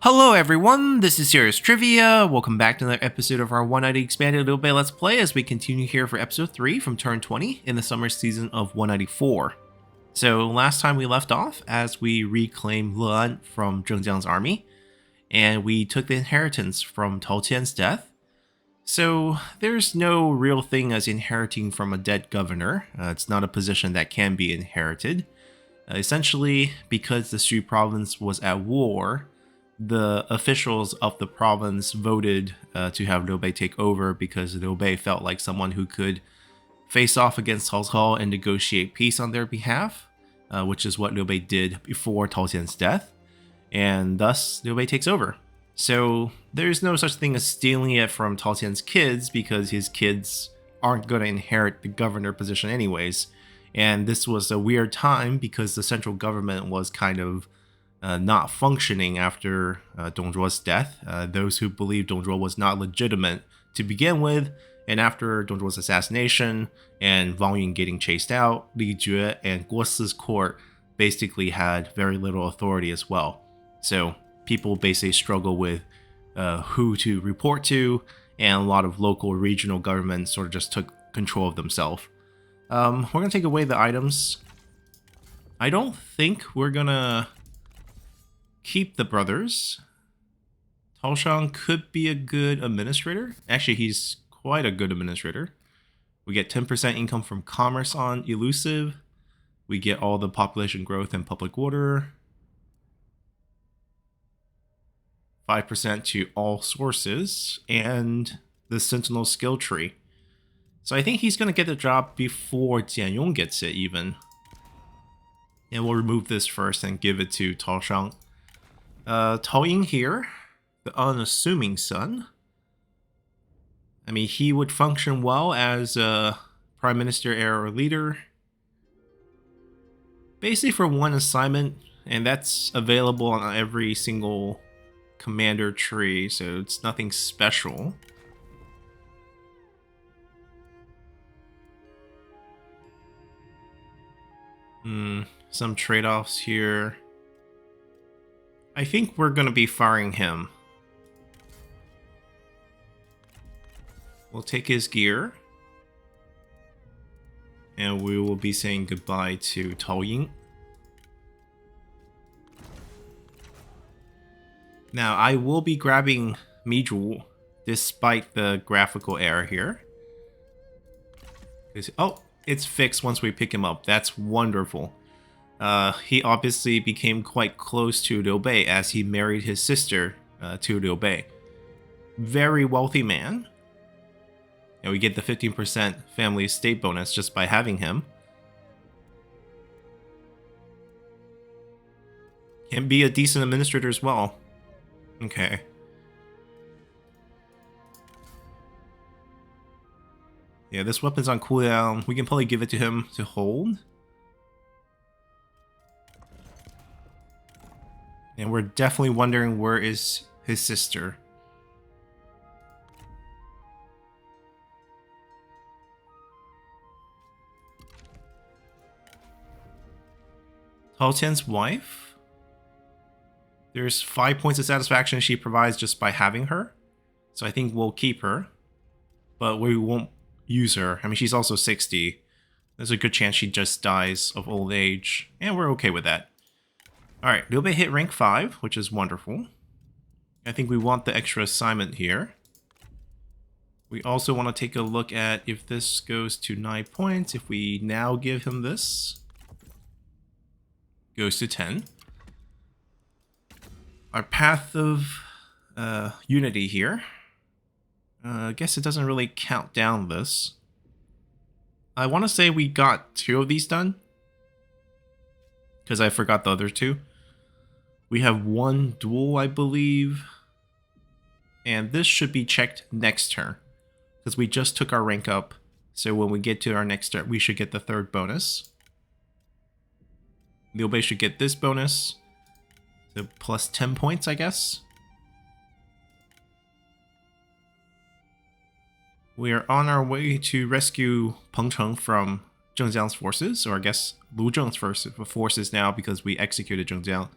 Hello everyone, this is Serious Trivia. Welcome back to another episode of our 190 Expanded Liu Bei Let's Play as we continue here for episode 3 from turn 20 in the summer season of 194. So last time we left off as we reclaimed Le'an from Zheng Jiang's army, and we took the inheritance from Tao Qian's death. So there's no real thing as inheriting from a dead governor. It's not a position that can be inherited. Essentially, because the Shu province was at war, the officials of the province voted to have Liu Bei take over because Liu Bei felt like someone who could face off against Cao Cao and negotiate peace on their behalf, which is what Liu Bei did before Tao Qian's death, and thus Liu Bei takes over. So there's no such thing as stealing it from Tao Qian's kids because his kids aren't going to inherit the governor position anyways, and this was a weird time because the central government was kind of not functioning after Dong Zhuo's death. Those who believed Dong Zhuo was not legitimate to begin with, and after Dong Zhuo's assassination and Wang Yun getting chased out, Li Jue and Guo Si's court basically had very little authority as well. So people basically struggle with who to report to, and a lot of local regional governments sort of just took control of themselves. We're going to take away the items. I don't think we're going to keep the brothers. Tao Shang could be a good administrator. Actually, he's quite a good administrator. We get 10% income from commerce on elusive. We get all the population growth and public order. 5% to all sources. And the sentinel skill tree. So I think he's going to get the job before Jian Yong gets it even. And we'll remove this first and give it to Tao Shang. Tao Ying here, the unassuming son. I mean, he would function well as a prime minister, heir, or leader. Basically for one assignment, and that's available on every single commander tree, so it's nothing special. Some trade-offs here. I think we're going to be firing him. We'll take his gear. And we will be saying goodbye to Tao Ying. Now, I will be grabbing Mi Zhu, despite the graphical error here. Oh, it's fixed once we pick him up. That's wonderful. He obviously became quite close to Liu Bei as he married his sister to Liu Bei. Very wealthy man. And we get the 15% family estate bonus just by having him. Can be a decent administrator as well. Okay. Yeah, this weapon's on cooldown. We can probably give it to him to hold. And we're definitely wondering where is his sister. Tao Qian's wife. There's 5 points of satisfaction she provides just by having her. So I think we'll keep her. But we won't use her. I mean, she's also 60. There's a good chance she just dies of old age. And we're okay with that. Alright, Liu Bei hit rank 5, which is wonderful. I think we want the extra assignment here. We also want to take a look at if this goes to 9 points. If we now give him this, goes to 10. Our path of unity here. I guess it doesn't really count down this. I want to say we got 2 of these done, because I forgot the other 2. We have 1 duel, I believe. And this should be checked next turn, because we just took our rank up. So when we get to our next turn, we should get the 3rd bonus. Liu Bei should get this bonus. So plus 10 points, I guess. We are on our way to rescue Peng Cheng from Zheng Jiang's forces, or I guess Lu Zheng's forces now because we executed Zheng Jiang.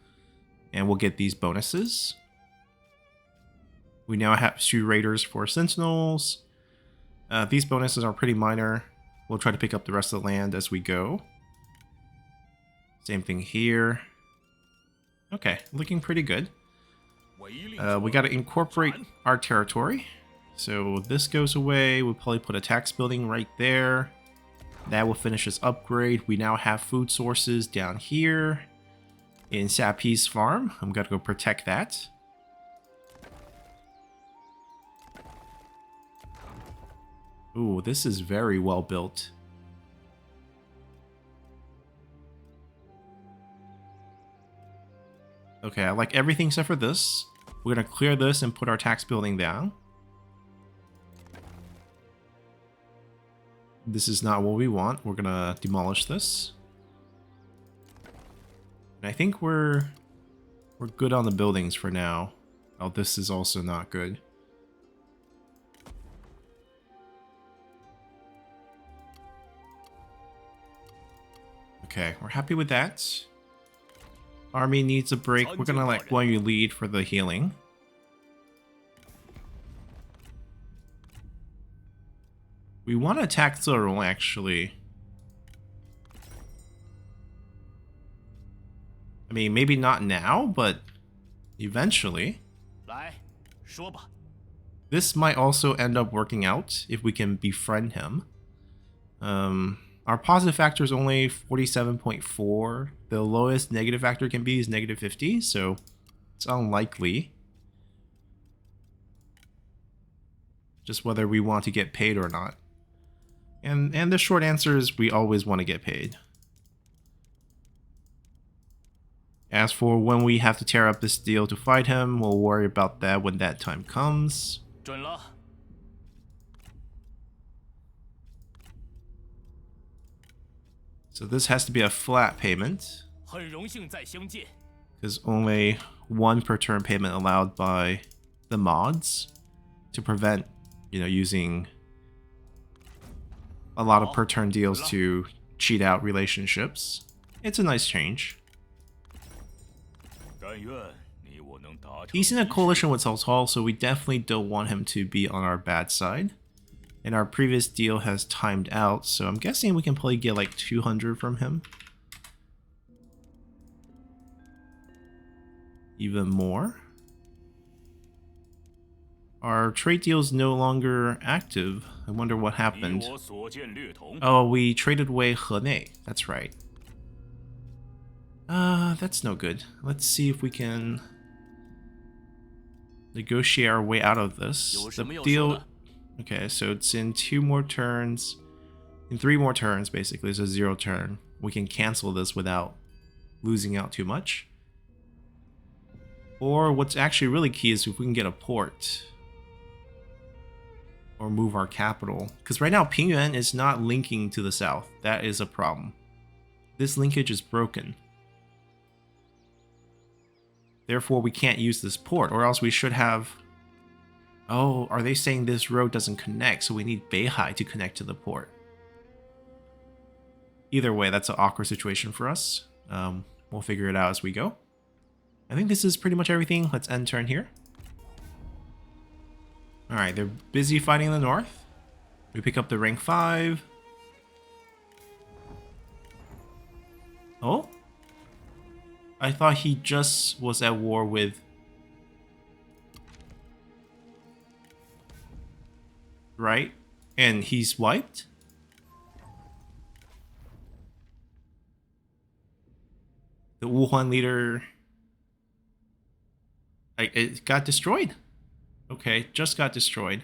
And we'll get these bonuses. We now have 2 raiders for sentinels. These bonuses are pretty minor. We'll try to pick up the rest of the land as we go. Same thing here. Okay, looking pretty good. We got to incorporate our territory. So this goes away. We'll probably put a tax building right there. That will finish this upgrade. We now have food sources down here in Sapi's farm. I'm going to go protect that. Ooh, this is very well built. Okay, I like everything except for this. We're going to clear this and put our tax building down. This is not what we want. We're going to demolish this. And I think we're good on the buildings for now. Oh, this is also not good. Okay, we're happy with that. Army needs a break. We're gonna let Guan Yu lead for the healing. We want to attack Zerong, actually. I mean, maybe not now, but eventually. This might also end up working out if we can befriend him. Our positive factor is only 47.4. The lowest negative factor can be is negative 50, so it's unlikely. Just whether we want to get paid or not. And the short answer is we always want to get paid. As for when we have to tear up this deal to fight him, we'll worry about that when that time comes. So this has to be a flat payment, because only 1 per turn payment allowed by the mods to prevent, using a lot of per turn deals to cheat out relationships. It's a nice change. He's in a coalition with Cao Cao, so we definitely don't want him to be on our bad side. And our previous deal has timed out, so I'm guessing we can probably get like 200 from him. Even more. Our trade deal is no longer active. I wonder what happened. Oh, we traded away Henei. That's right. That's no good. Let's see if we can negotiate our way out of this. The deal... Okay, so it's in 2 more turns. In 3 more turns, basically. It's a 0 turn. We can cancel this without losing out too much. Or what's actually really key is if we can get a port. Or move our capital. Because right now, Pingyuan is not linking to the south. That is a problem. This linkage is broken. Therefore, we can't use this port, or else we should have... Oh, are they saying this road doesn't connect, so we need Beihai to connect to the port? Either way, that's an awkward situation for us. We'll figure it out as we go. I think this is pretty much everything. Let's end turn here. Alright, they're busy fighting in the north. We pick up the rank 5. Oh? I thought he just was at war with... Right? And he's wiped? The Wuhan leader... It got destroyed. Okay, just got destroyed.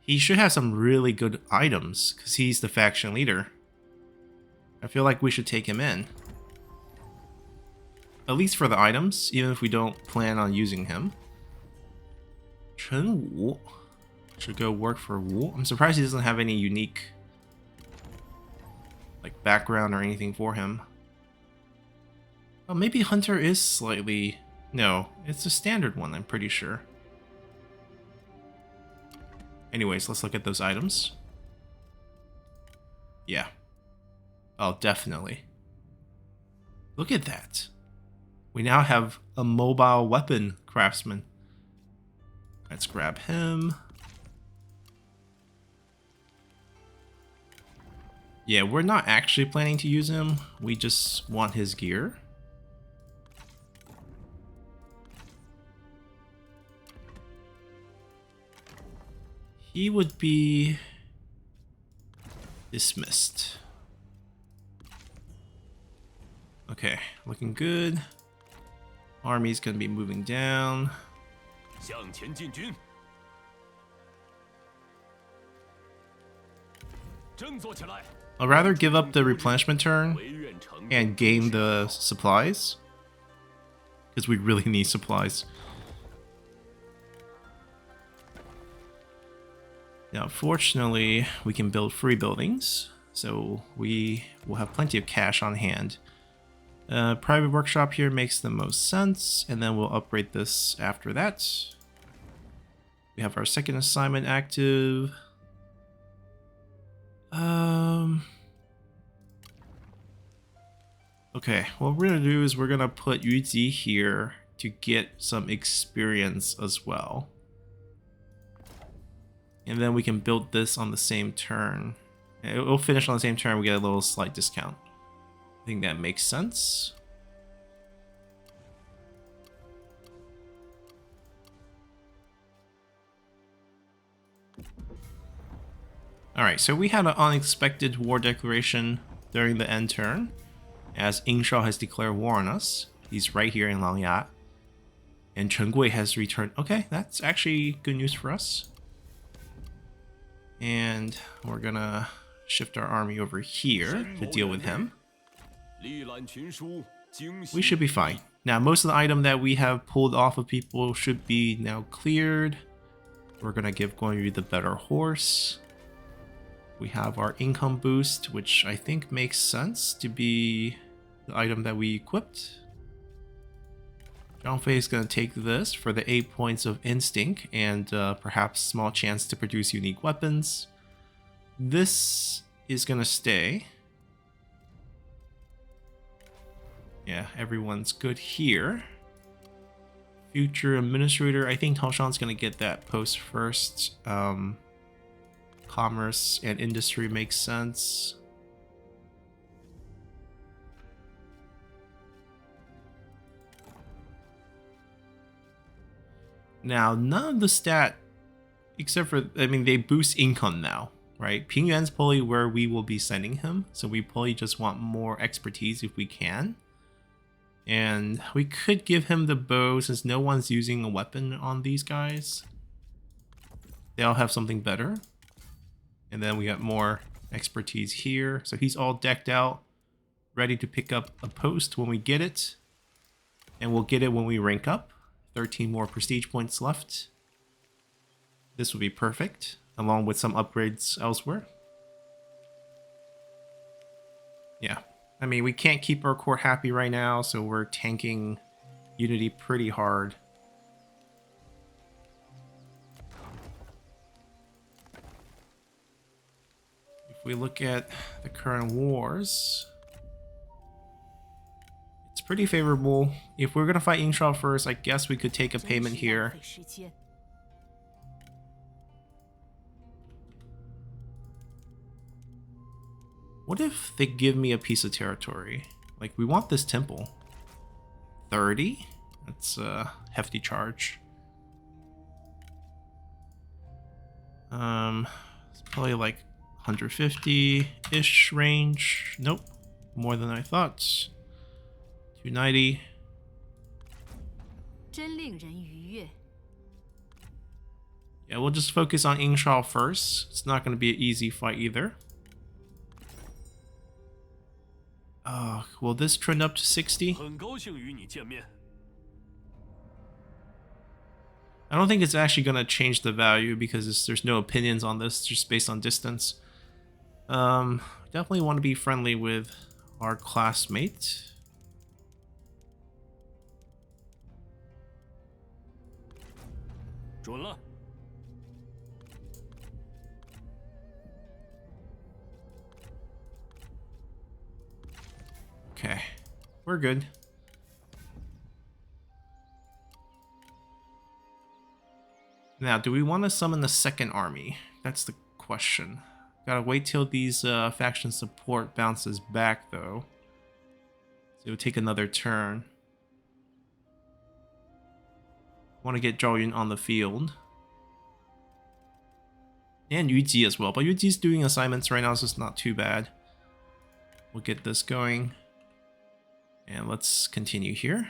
He should have some really good items, because he's the faction leader. I feel like we should take him in. At least for the items, even if we don't plan on using him. Chen Wu should go work for Wu. I'm surprised he doesn't have any unique background or anything for him. Oh, maybe Hunter is slightly... No, it's a standard one, I'm pretty sure. Anyways, let's look at those items. Yeah. Oh, definitely. Look at that. We now have a mobile weapon craftsman. Let's grab him. Yeah, we're not actually planning to use him. We just want his gear. He would be dismissed. Okay, looking good. Army's gonna be moving down. I'll rather give up the replenishment turn and gain the supplies, because we really need supplies. Now, fortunately, we can build free buildings, so we will have plenty of cash on hand. Private workshop here makes the most sense, and then we'll upgrade this after that. We have our second assignment active. Okay, what we're gonna do is we're gonna put Yuji here to get some experience as well. And then we can build this on the same turn. It'll finish on the same turn, we get a little slight discount. I think that makes sense. Alright, so we had an unexpected war declaration during the end turn, as Ingshao has declared war on us. He's right here in Langyat. And Chen Gui has returned. Okay, that's actually good news for us. And we're gonna shift our army over here to deal with him. We should be fine. Now, most of the item that we have pulled off of people should be now cleared. We're gonna give Guan Yu the better horse. We have our income boost, which I think makes sense to be the item that we equipped. Zhang Fei is going to take this for the 8 points of instinct and perhaps small chance to produce unique weapons. This is going to stay. Yeah, everyone's good here. Future administrator, I think Tao Shan's going to get that post first. Commerce and industry makes sense. Now, none of the stat, except for, I mean, they boost income now, right? Pingyuan's probably where we will be sending him, so we probably just want more expertise if we can. And we could give him the bow since no one's using a weapon on these guys. They all have something better. And then we got more expertise here. So he's all decked out, ready to pick up a post when we get it. And we'll get it when we rank up. 13 more prestige points left. This will be perfect, along with some upgrades elsewhere. Yeah, I mean, we can't keep our court happy right now, so we're tanking Unity pretty hard. If we look at the current wars, it's pretty favorable. If we're gonna fight Ingshao first, I guess we could take a payment here. What if they give me a piece of territory? Like, we want this temple. 30? That's a hefty charge. It's probably like 150-ish range. Nope, more than I thought. 290. Yeah, we'll just focus on Ingshao first. It's not going to be an easy fight either. Will this trend up to 60? I don't think it's actually going to change the value because there's no opinions on this, just based on distance. Definitely want to be friendly with our classmate. Okay, we're good. Now, do we want to summon the second army? That's the question. Gotta wait till these faction support bounces back, though. So it'll take another turn. Want to get Zhao Yun on the field. And Yu Ji as well, but Yu Ji's doing assignments right now, so it's not too bad. We'll get this going. And let's continue here.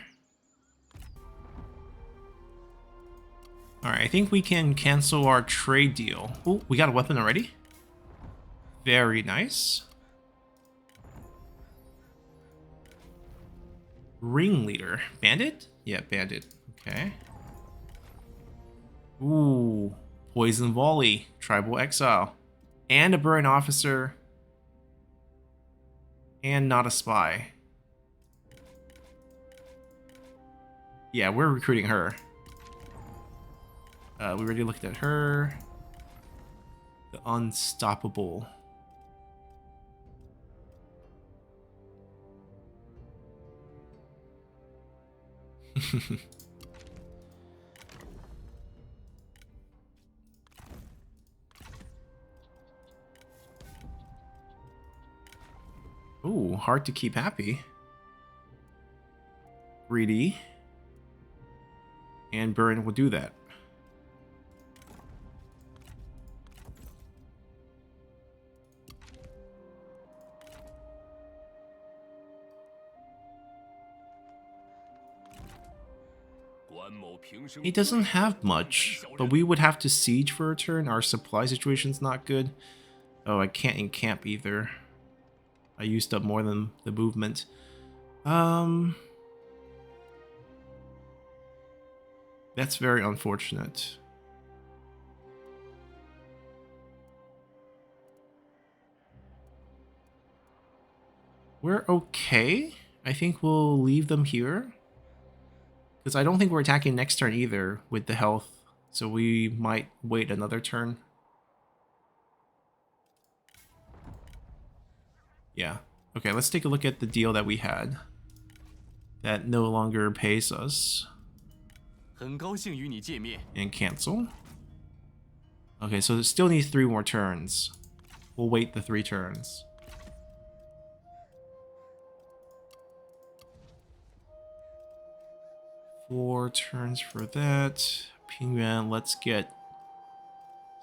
Alright, I think we can cancel our trade deal. Oh, we got a weapon already? Very nice. Ringleader. Bandit? Yeah, bandit. Okay. Ooh. Poison Volley. Tribal Exile. And a Burn Officer. And not a spy. Yeah, we're recruiting her. We already looked at her. The Unstoppable. Ooh, hard to keep happy. Greedy. And Burn will do that. He doesn't have much, but we would have to siege for a turn. Our supply situation's not good. Oh, I can't encamp either. I used up more than the movement. That's very unfortunate. We're okay. I think we'll leave them here. Because I don't think we're attacking next turn either with the health. So we might wait another turn. Yeah. Okay, let's take a look at the deal that we had. That no longer pays us. And cancel. Okay, so it still needs 3 more turns. We'll wait the 3 turns. Four turns for that. Pingyuan, let's get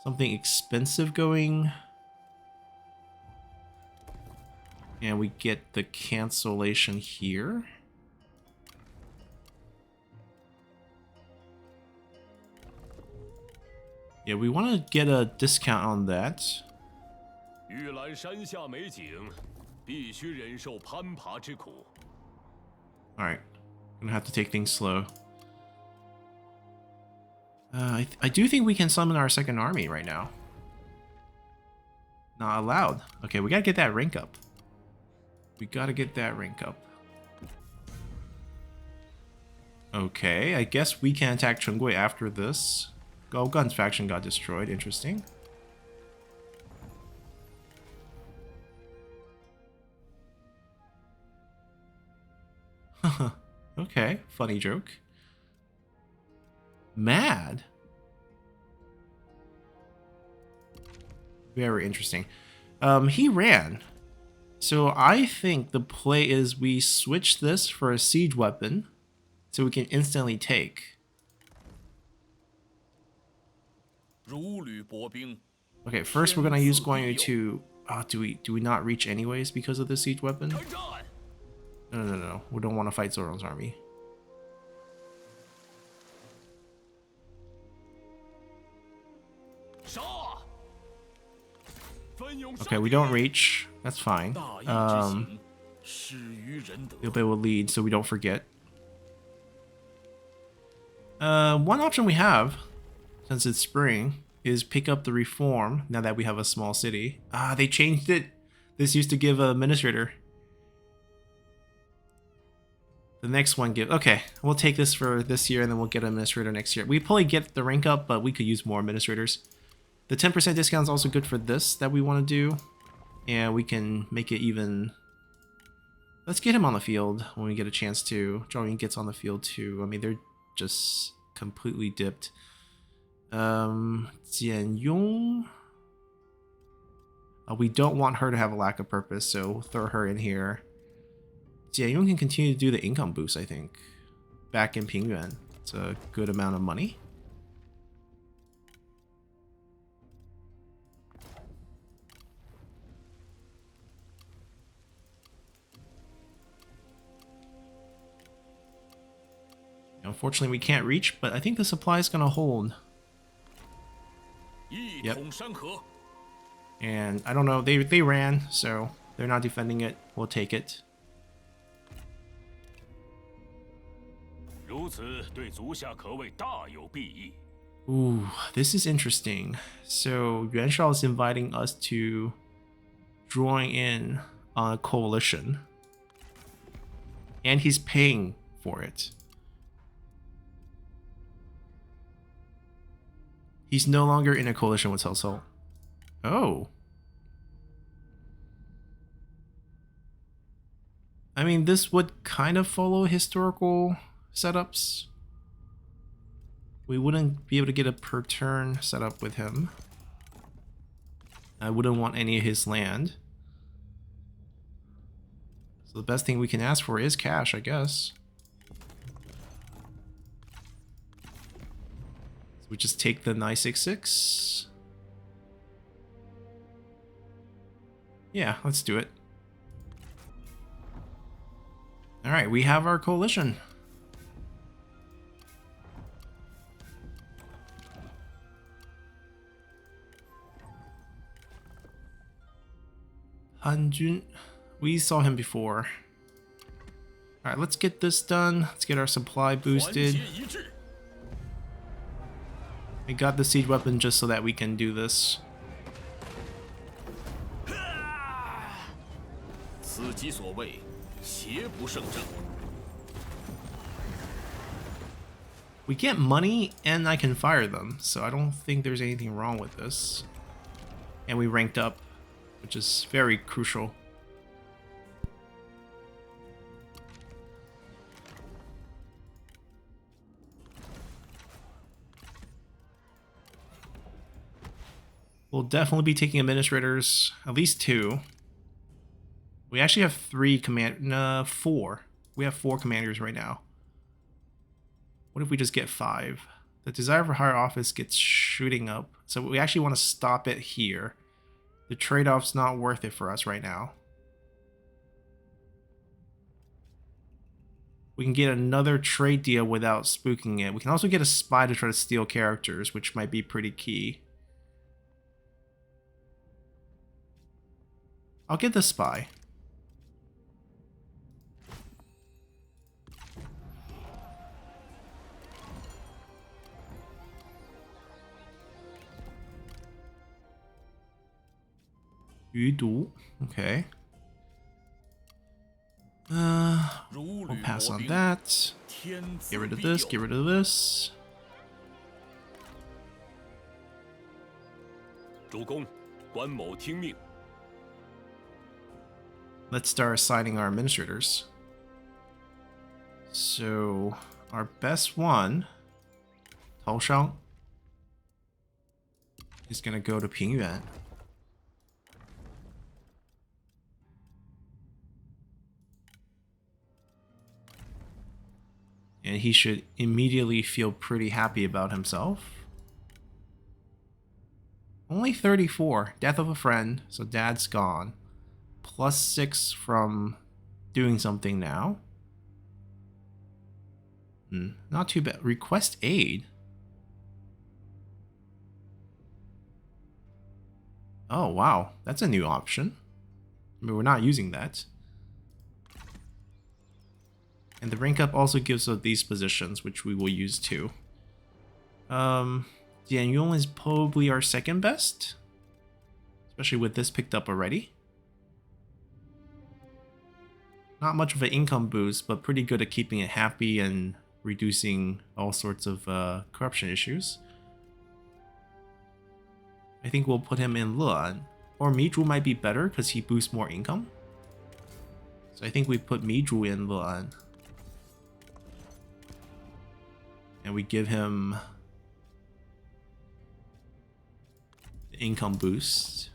something expensive going. And we get the cancellation here. Yeah, we want to get a discount on that. Alright. Gonna have to take things slow. I do think we can summon our second army right now. Not allowed. Okay, we gotta get that rank up. We gotta get that rank up. Okay, I guess we can attack Chengui after this. Oh, Gun's faction got destroyed. Interesting. Okay, funny joke. Mad. Very interesting. He ran. So I think the play is we switch this for a siege weapon so we can instantly take. Okay, first we're gonna use Guan Yu to do we not reach anyways because of the siege weapon? No. We don't want to fight Zoro's army. Okay, we don't reach. That's fine. Liu Bei will lead, so we don't forget. One option we have, since it's spring, is pick up the reform now that we have a small city. Ah, they changed it. This used to give an administrator. The next one give. Okay, we'll take this for this year and then we'll get an administrator next year. We probably get the rank up, but we could use more administrators. The 10% discount is also good for this that we want to do. And we can make it even... Let's get him on the field when we get a chance to. Zhao Yun gets on the field too. I mean, they're just completely dipped. Jian Yong. We don't want her to have a lack of purpose, so we'll throw her in here. Jian Yong can continue to do the income boost, I think. Back in Pingyuan. It's a good amount of money. Unfortunately, we can't reach, but I think the supply is going to hold. Yep. And I don't know, they ran, so they're not defending it. We'll take it. Ooh, this is interesting. So Yuan Shao is inviting us to join in on a coalition. And he's paying for it. He's no longer in a coalition with Cao Cao. Oh. I mean, this would kind of follow historical setups. We wouldn't be able to get a per turn setup with him. I wouldn't want any of his land. So the best thing we can ask for is cash, I guess. So we just take the 966. Yeah, let's do it. Alright, we have our coalition. Han Jun, we saw him before. Alright, let's get this done. Let's get our supply boosted. We got the siege weapon just so that we can do this. We get money and I can fire them, so I don't think there's anything wrong with this. And we ranked up, which is very crucial. We'll definitely be taking administrators, at least 2. We actually have 4. We have 4 commanders right now. What if we just get 5? The desire for higher office gets shooting up, so we actually want to stop it here. The trade-off's not worth it for us right now. We can get another trade deal without spooking it. We can also get a spy to try to steal characters, which might be pretty key. I'll get the spy. Yudu. Okay. We'll pass on that. Get rid of this, get rid of this. Let's start assigning our administrators. So, our best one, Tao Shang, is gonna go to Pingyuan. And he should immediately feel pretty happy about himself. Only 34. Death of a friend, so dad's gone. +6 from doing something now. Not too bad. Request aid. Oh, wow. That's a new option. I mean, we're not using that. And the rank up also gives us these positions, which we will use too. Jian Yong is probably our second best. Especially with this picked up already. Not much of an income boost, but pretty good at keeping it happy and reducing all sorts of corruption issues. I think we'll put him in Luan. Or Mizhu might be better because he boosts more income. So I think we put Mizhu in Luan. And we give him the income boost.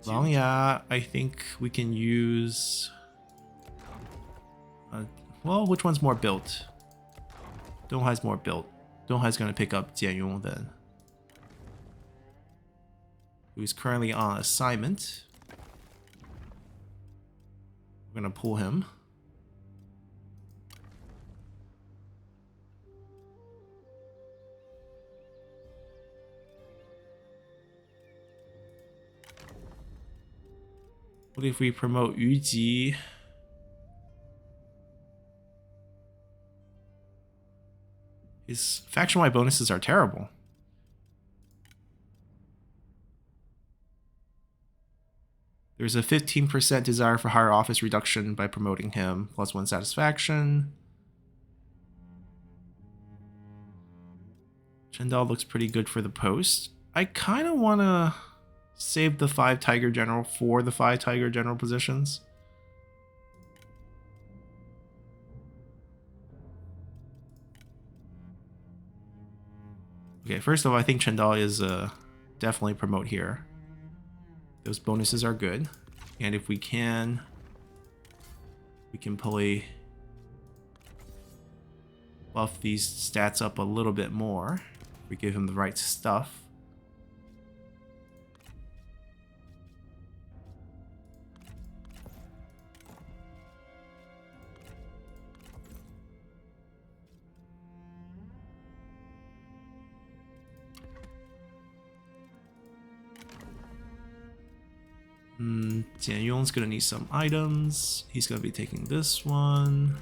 Langya, I think we can use... well, which one's more built? Donghai's more built. Donghai's going to pick up Jianyong then. Who's currently on assignment. We're going to pull him. What if we promote Yu Ji? His faction-wide bonuses are terrible. There's a 15% desire for higher office reduction by promoting him, +1 satisfaction. Chendal looks pretty good for the post. I kind of want to save the 5 Tiger General for the 5 Tiger General positions. Okay, first of all, I think Chendal is definitely promote here. Those bonuses are good. And if we can probably buff these stats up a little bit more. We give him the right stuff. Jianyong's gonna need some items. He's gonna be taking this one.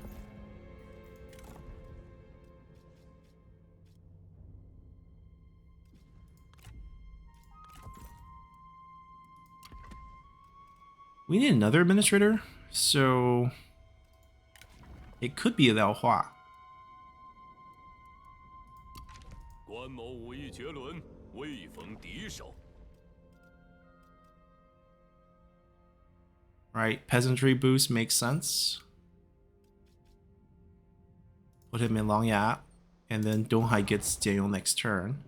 We need another administrator, so it could be a Liao Hua. Right, peasantry boost makes sense. Put him in Langya, and then Donghai gets Jianyong next turn.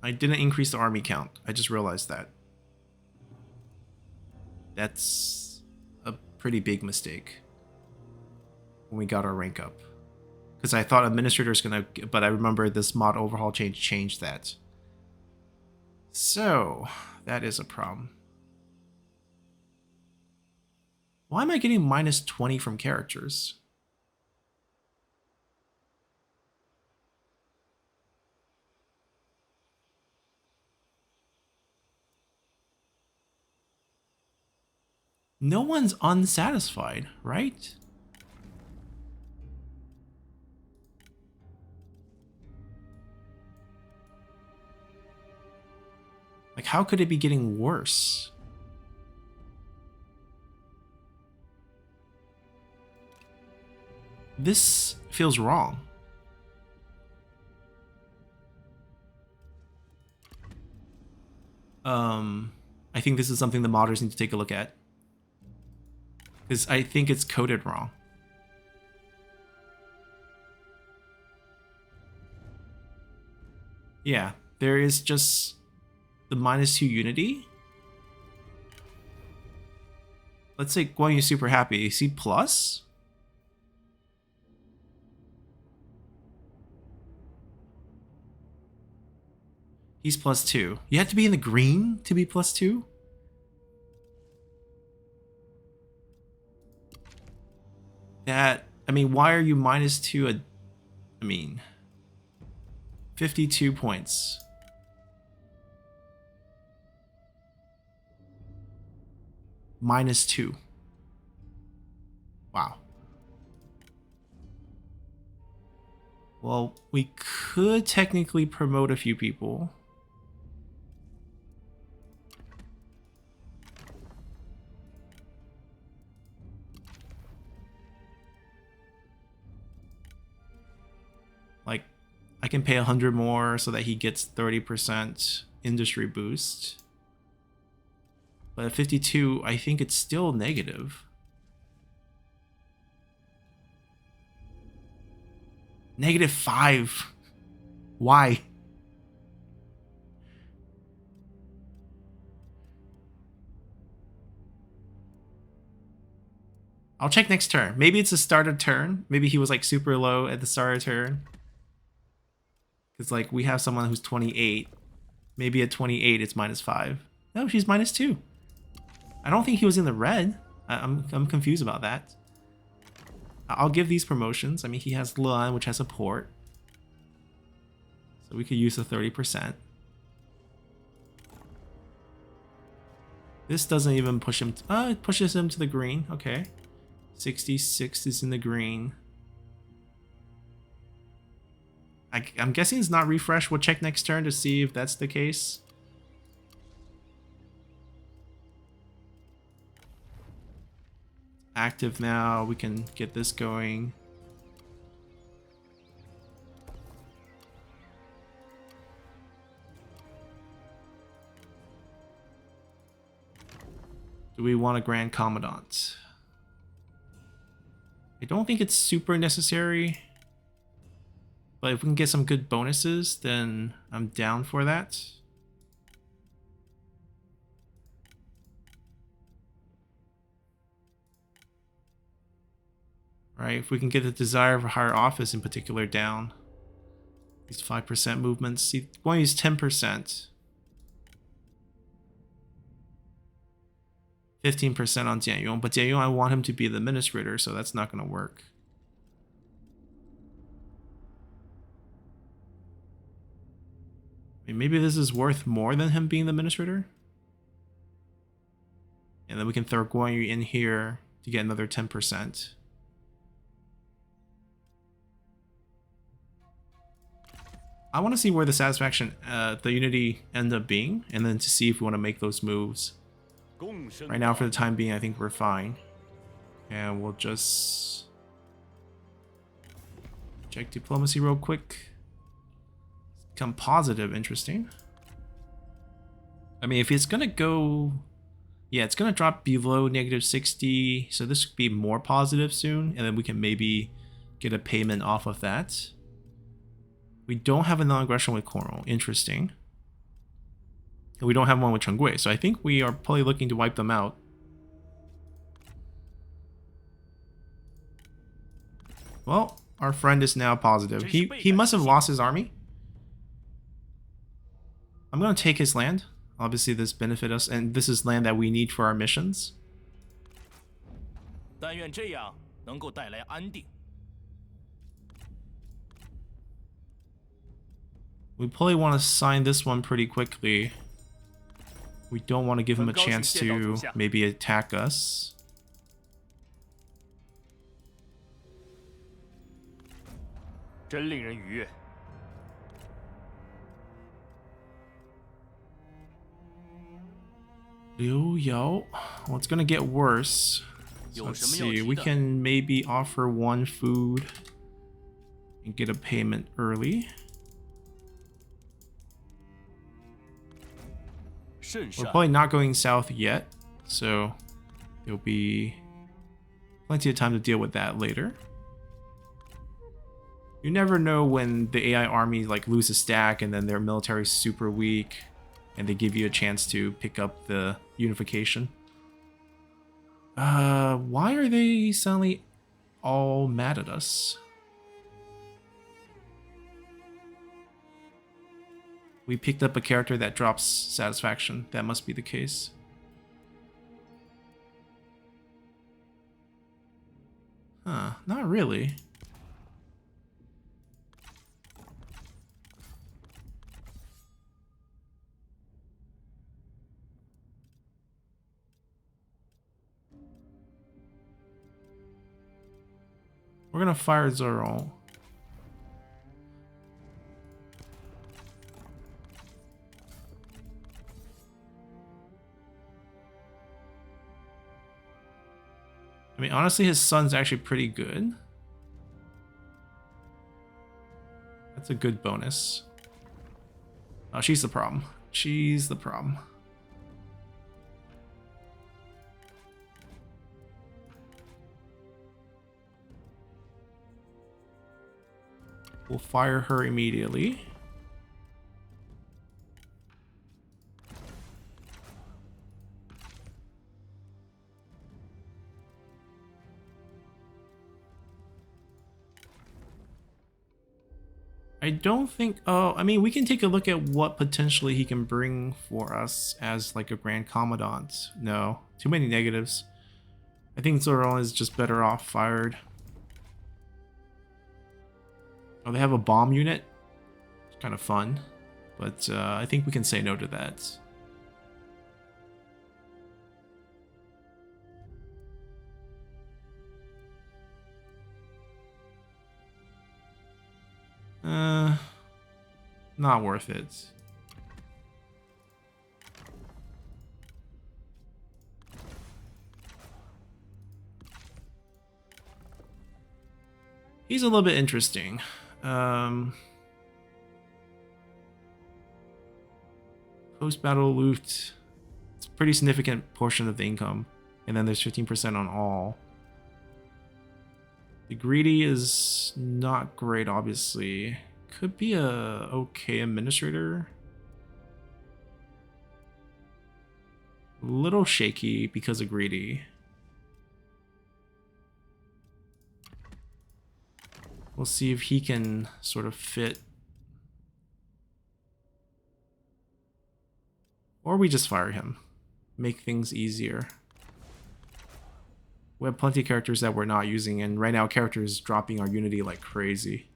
I didn't increase the army count. I just realized that. That's a pretty big mistake when we got our rank up. Because I thought administrator is gonna, but I remember this mod overhaul changed that. So, that is a problem. Why am I getting -20 from characters? No one's unsatisfied, right? Like, how could it be getting worse? This feels wrong. I think this is something the modders need to take a look at. Because I think it's coded wrong. Yeah, there is just the -2 unity. Let's say Guan Yu's super happy. Is he plus? He's +2. You have to be in the green to be +2? That, I mean, why are you -2? I mean, 52 points. -2. Wow. Well, we could technically promote a few people. I can pay 100 more so that he gets 30% industry boost. But at 52, I think it's still negative. -5. Why? I'll check next turn. Maybe it's a start of turn. Maybe he was like super low at the start of turn. Because like we have someone who's 28. Maybe at 28 it's -5. No, she's -2. I don't think he was in the red. I'm confused about that. I'll give these promotions. I mean, he has Luan, which has support. So we could use the 30%. This doesn't even push him. It pushes him to the green. Okay. 66 is in the green. I'm guessing it's not refresh. We'll check next turn to see if that's the case. Active now. We can get this going. Do we want a Grand Commandant? I don't think it's super necessary. But if we can get some good bonuses, then I'm down for that. Right, if we can get the desire for higher office in particular down. These 5% movements. See, we want to use 10%. 15% on Jianyong, but Jianyong, I want him to be the administrator, so that's not going to work. I mean, maybe this is worth more than him being the administrator. And then we can throw Guan Yu in here to get another 10%. I want to see where the satisfaction, the unity end up being, and then to see if we want to make those moves. Right now, for the time being, I think we're fine. And we'll just check diplomacy real quick. Become positive, interesting. I mean, if it's gonna go, yeah, it's gonna drop below -60, so this could be more positive soon, and then we can maybe get a payment off of that. We don't have a non-aggression with Coral, interesting. And we don't have one with Chengui, so I think we are probably looking to wipe them out. Well, our friend is now positive. He must have lost his army. I'm going to take his land. Obviously, this benefits us, and this is land that we need for our missions. We probably want to sign this one pretty quickly. We don't want to give him a chance to maybe attack us. Liu Yao. Well, it's gonna get worse. So let's see. We can maybe offer one food and get a payment early. We're probably not going south yet, so there'll be plenty of time to deal with that later. You never know when the AI army like lose a stack and then their military is super weak and they give you a chance to pick up the unification. Why are they suddenly all mad at us? We picked up a character that drops satisfaction. That must be the case. Huh, not really. We're gonna fire Zoro. I mean, honestly, his son's actually pretty good. That's a good bonus. Oh, she's the problem. She's the problem. We'll fire her immediately. I don't think... Oh, I mean, we can take a look at what potentially he can bring for us as like a Grand Commandant. No, too many negatives. I think Zoran is just better off fired. Oh, they have a bomb unit? It's kind of fun. But I think we can say no to that. Not worth it. He's a little bit interesting. Post-battle loot. It's a pretty significant portion of the income. And then there's 15% on all. The greedy is not great, obviously. Could be a okay administrator. A little shaky because of greedy. We'll see if he can sort of fit. Or we just fire him. Make things easier. We have plenty of characters that we're not using, and right now characters dropping our unity like crazy.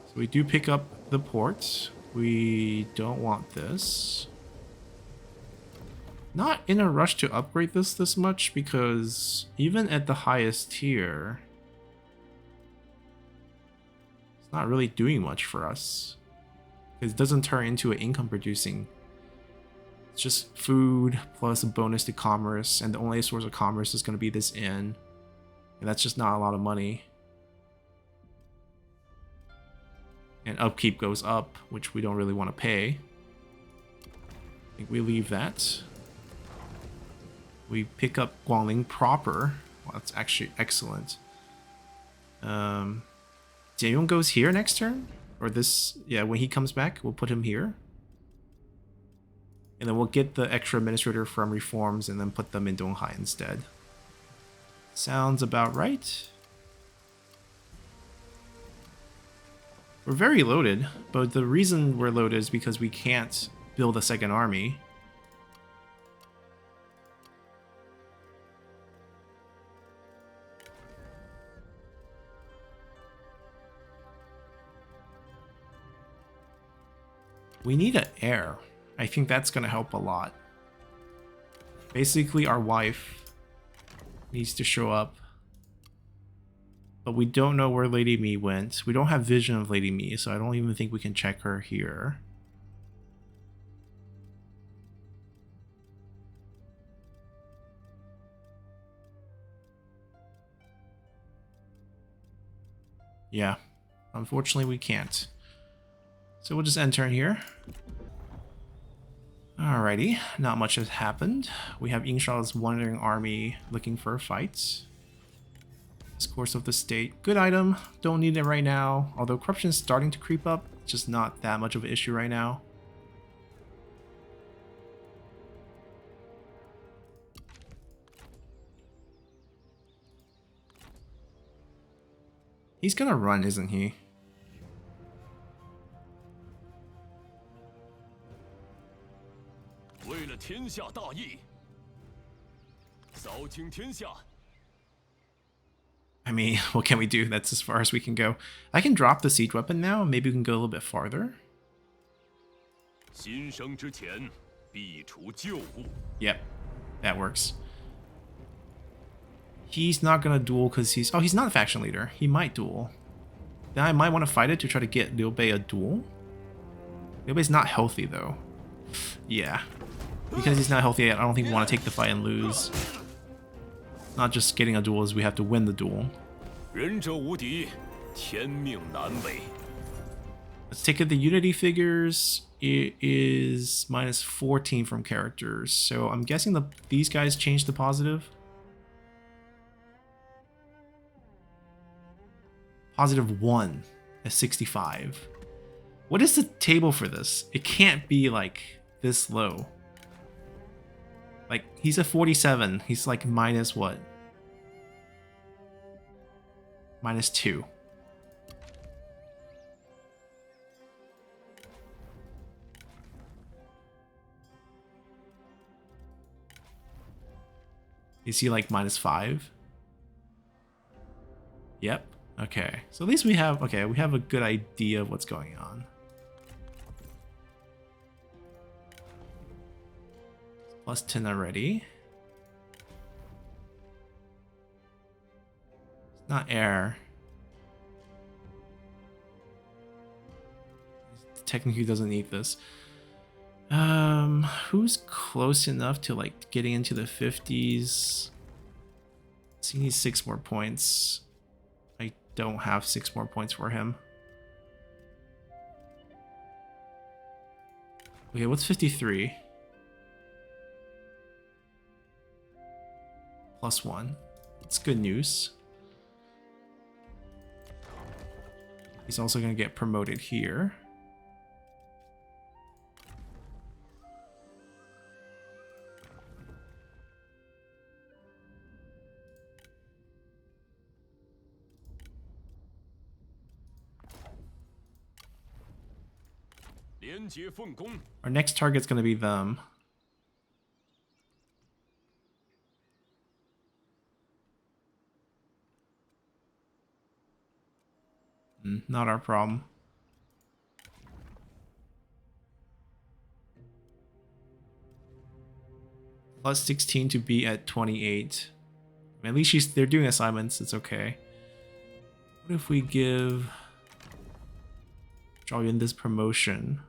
So we do pick up the port. We don't want this. Not in a rush to upgrade this much, because even at the highest tier, it's not really doing much for us. It doesn't turn into an income producing. It's just food plus a bonus to commerce, and the only source of commerce is going to be this inn. And that's just not a lot of money. And upkeep goes up, which we don't really want to pay. I think we leave that. We pick up Guangling proper. Well, that's actually excellent. Jianyong goes here next turn? Or this, yeah, when he comes back, we'll put him here. And then we'll get the extra administrator from reforms and then put them in Donghai instead. Sounds about right. We're very loaded, but the reason we're loaded is because we can't build a second army. We need an heir. I think that's going to help a lot. Basically, our wife needs to show up. But we don't know where Lady Mi went. We don't have vision of Lady Mi, so I don't even think we can check her here. Yeah, unfortunately we can't. So we'll just end turn here. Alrighty, not much has happened. We have Yingshaw's wandering army looking for a fight. Discourse of the State, good item, don't need it right now. Although corruption is starting to creep up, just not that much of an issue right now. He's gonna run, isn't he? I mean, what can we do? That's as far as we can go. I can drop the siege weapon now. Maybe we can go a little bit farther. Yep, that works. He's not gonna duel because he's... Oh, he's not a faction leader. He might duel. Then I might want to fight it to try to get Liu Bei a duel. Liu Bei's not healthy, though. Yeah. Because he's not healthy, I don't think we want to take the fight and lose. not just getting a duel, is we have to win the duel. 仁者无敌，天命难违。 Let's take it the unity figures. It is minus 14 from characters. So I'm guessing these guys changed to positive. Positive 1 at 65. What is the table for this? It can't be like this low. Like he's a 47. He's like minus what? Minus 2. Is he like minus 5? Yep. Okay. So at least we have a good idea of what's going on. Plus 10 already. It's not air. Technically doesn't need this. Who's close enough to like getting into the 50s? So he needs 6 more points. I don't have 6 more points for him. Okay, what's 53? Plus 1. It's good news. He's also gonna get promoted here. Our next target's gonna be them. Not our problem. Plus 16 to be at 28. At least they're doing assignments, it's okay. What if we give Zhao Yun this promotion?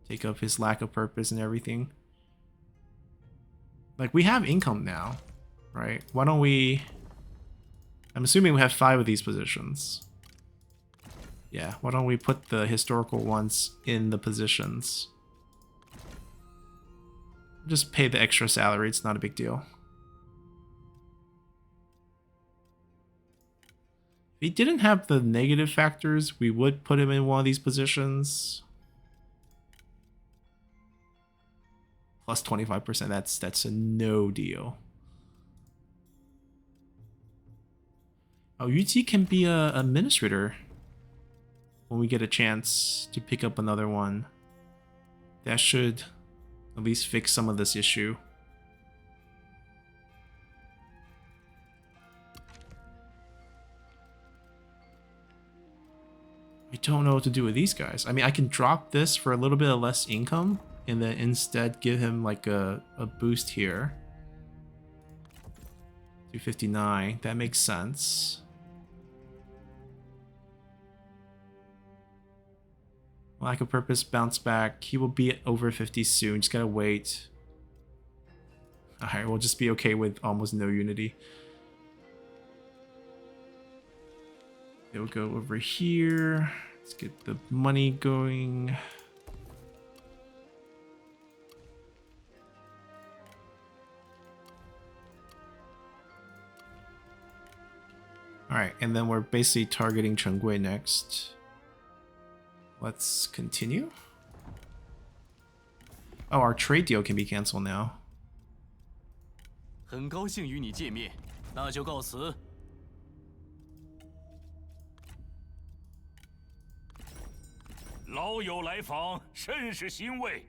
Take up his lack of purpose and everything. Like, we have income now, right? Why don't we... I'm assuming we have 5 of these positions. Yeah, why don't we put the historical ones in the positions? Just pay the extra salary, it's not a big deal. If he didn't have the negative factors, we would put him in one of these positions. Plus 25%, that's a no deal. Oh, UT can be a administrator when we get a chance to pick up another one. That should at least fix some of this issue. I don't know what to do with these guys. I mean, I can drop this for a little bit of less income and then instead give him like a boost here. 259, that makes sense. Lack of purpose, bounce back. He will be at over 50 soon, just gotta wait. Alright, we'll just be okay with almost no unity. It'll go over here. Let's get the money going. Alright, and then we're basically targeting Chengui next. Let's continue. Oh, our trade deal can be canceled now. 很高兴与你见面，那就告辞。老友来访，甚是欣慰。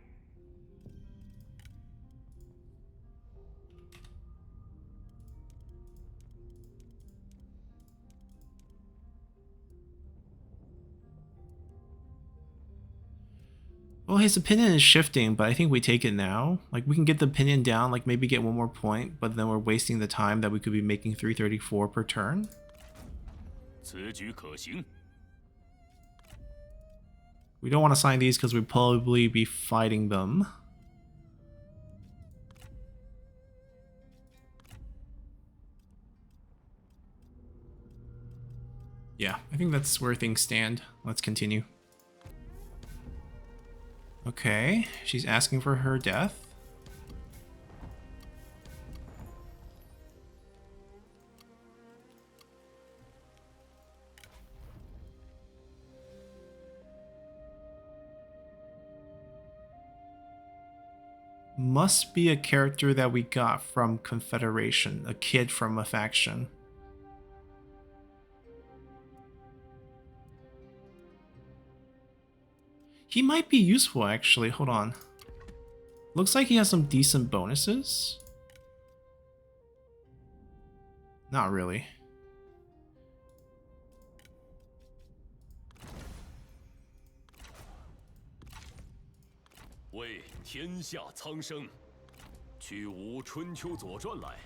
Well, his opinion is shifting, but I think we take it now. Like, we can get the opinion down, like maybe get 1 more point, but then we're wasting the time that we could be making 334 per turn. 此举可行。 We don't want to sign these because we'd probably be fighting them. Yeah, I think that's where things stand. Let's continue. Okay, she's asking for her death. Must be a character that we got from Confederation, a kid from a faction. He might be useful, actually. Hold on. Looks like he has some decent bonuses. Not really. 为天下苍生，去无《春秋左传》来。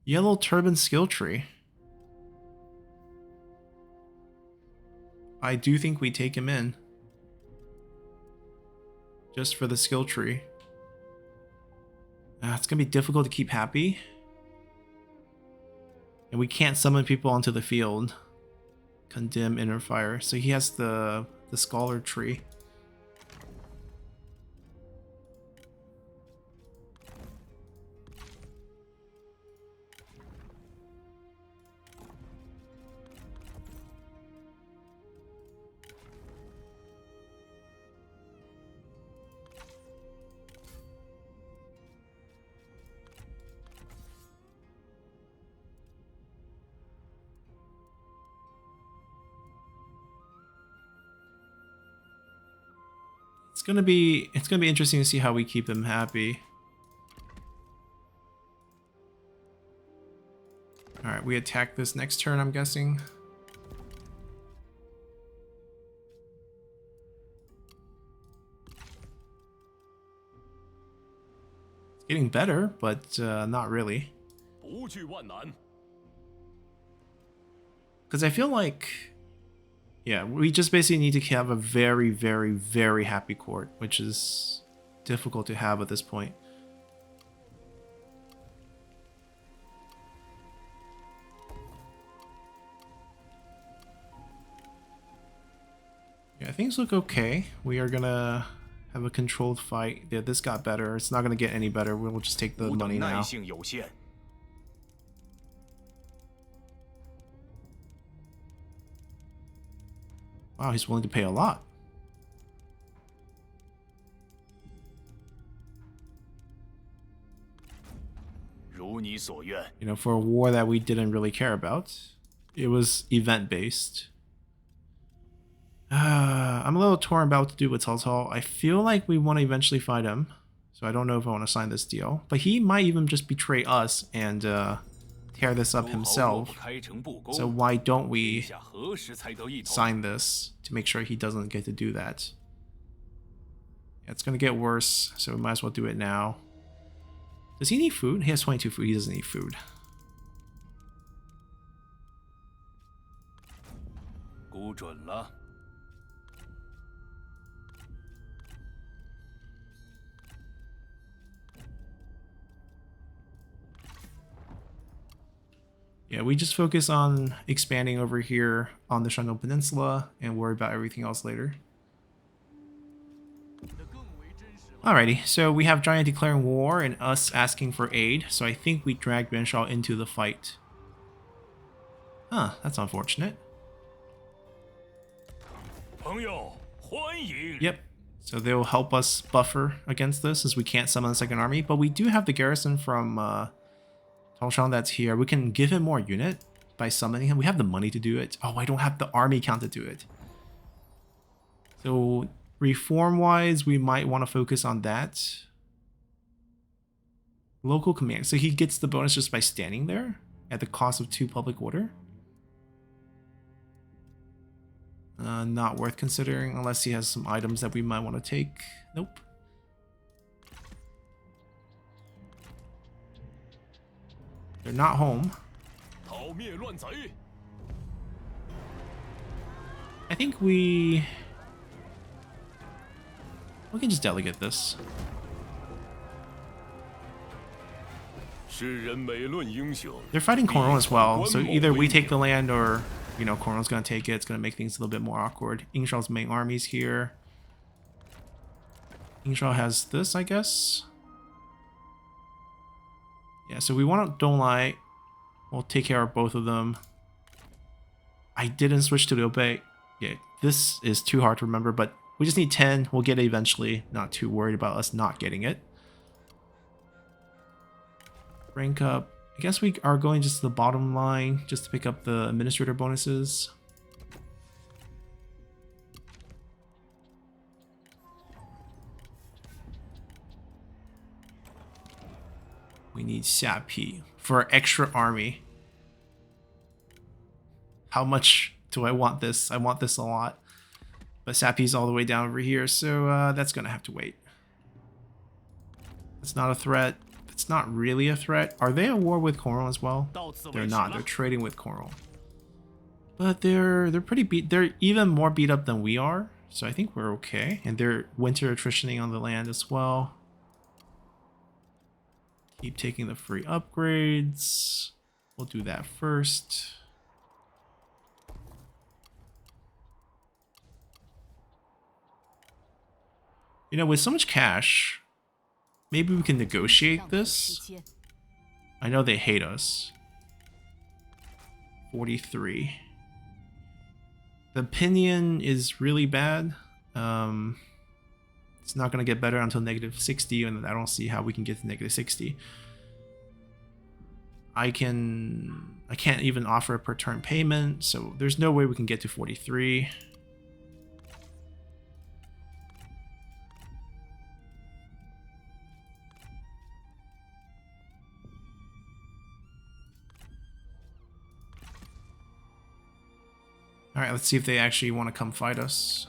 Yellow Turban skill tree. I do think we take him in. Just for the skill tree. It's gonna be difficult to keep happy. And we can't summon people onto the field. Condemn inner fire. So he has the scholar tree. It's gonna be interesting to see how we keep him happy. Alright, we attack this next turn, I'm guessing. It's getting better, but not really. 不惧万难。 Because I feel like, yeah, we just basically need to have a very, very, very happy court, which is difficult to have at this point. Yeah, things look okay. We are gonna have a controlled fight. Yeah, this got better. It's not gonna get any better. We'll just take the money now. 耐性有限。 Wow, he's willing to pay a lot. 如你所愿。 You know, for a war that we didn't really care about. It was event-based. I'm a little torn about what to do with Cao Cao. I feel like we want to eventually fight him. So I don't know if I want to sign this deal. But he might even just betray us and tear this up himself. So why don't we sign this to make sure he doesn't get to do that? Yeah, it's going to get worse, so we might as well do it now. Does he need food? He has 22 food. He doesn't need food. 估准了。 Yeah, we just focus on expanding over here on the Shandong Peninsula and worry about everything else later. Alrighty, so we have Giant declaring war and us asking for aid, so I think we dragged Benshaw into the fight. Huh, that's unfortunate. 朋友，欢迎。 Yep, so they'll help us buffer against this as we can't summon the second army, but we do have the garrison from Taoshang that's here. We can give him more unit by summoning him. We have the money to do it. Oh, I don't have the army count to do it. So reform-wise, we might want to focus on that. Local command. So he gets the bonus just by standing there at the cost of 2 public order. Not worth considering unless he has some items that we might want to take. Nope. They're not home. I think we can just delegate this. They're fighting Cornwall as well, so either we take the land or, you know, Cornwall's gonna take it. It's gonna make things a little bit more awkward. Ingshaw's main army's here. Ingshaw has this, I guess. Yeah, so we want to Donglai. We'll take care of both of them. I didn't switch to Liu Bei. Yeah, this is too hard to remember, but we just need 10. We'll get it eventually. Not too worried about us not getting it. Rank up. I guess we are going just to the bottom line just to pick up the administrator bonuses. We need Xiapi for extra army. How much do I want this? I want this a lot. But Xiapi's all the way down over here, so that's going to have to wait. It's not a threat. It's not really a threat. Are they at war with Cornwall as well? They're not. They're trading with Cornwall. But they're pretty beat. They're even more beat up than we are. So I think we're okay. And they're winter attritioning on the land as well. Keep taking the free upgrades. We'll do that first. You know, with so much cash, maybe we can negotiate this. I know they hate us. 43. The opinion is really bad. It's not going to get better until -60, and I don't see how we can get to -60. I can't even offer a per turn payment, so there's no way we can get to 43. All right, let's see if they actually want to come fight us.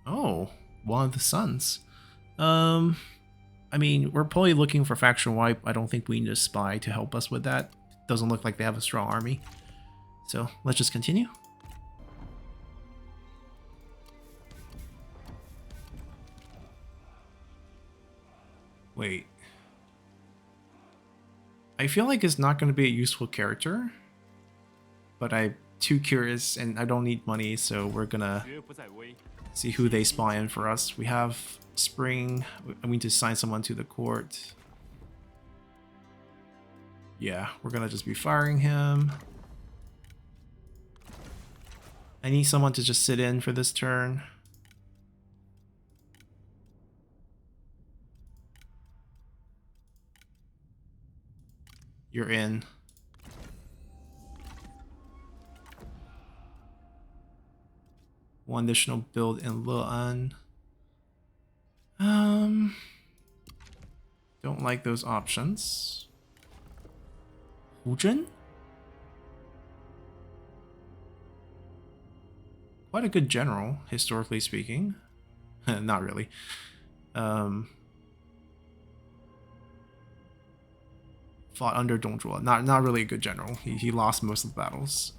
Oh, one of the sons. I mean, we're probably looking for faction wipe. I don't think we need a spy to help us with that. Doesn't look like they have a strong army. So let's just continue. Wait. I feel like it's not going to be a useful character, but I'm too curious and I don't need money, so we're gonna see who they spy in for us. We have Spring. I need to assign someone to the court. Yeah, we're gonna just be firing him. I need someone to just sit in for this turn. You're in. One additional build in Luan. Don't like those options. Hujin? Quite a good general, historically speaking. Not really. Fought under Dongzhuo. Not really a good general. He lost most of the battles.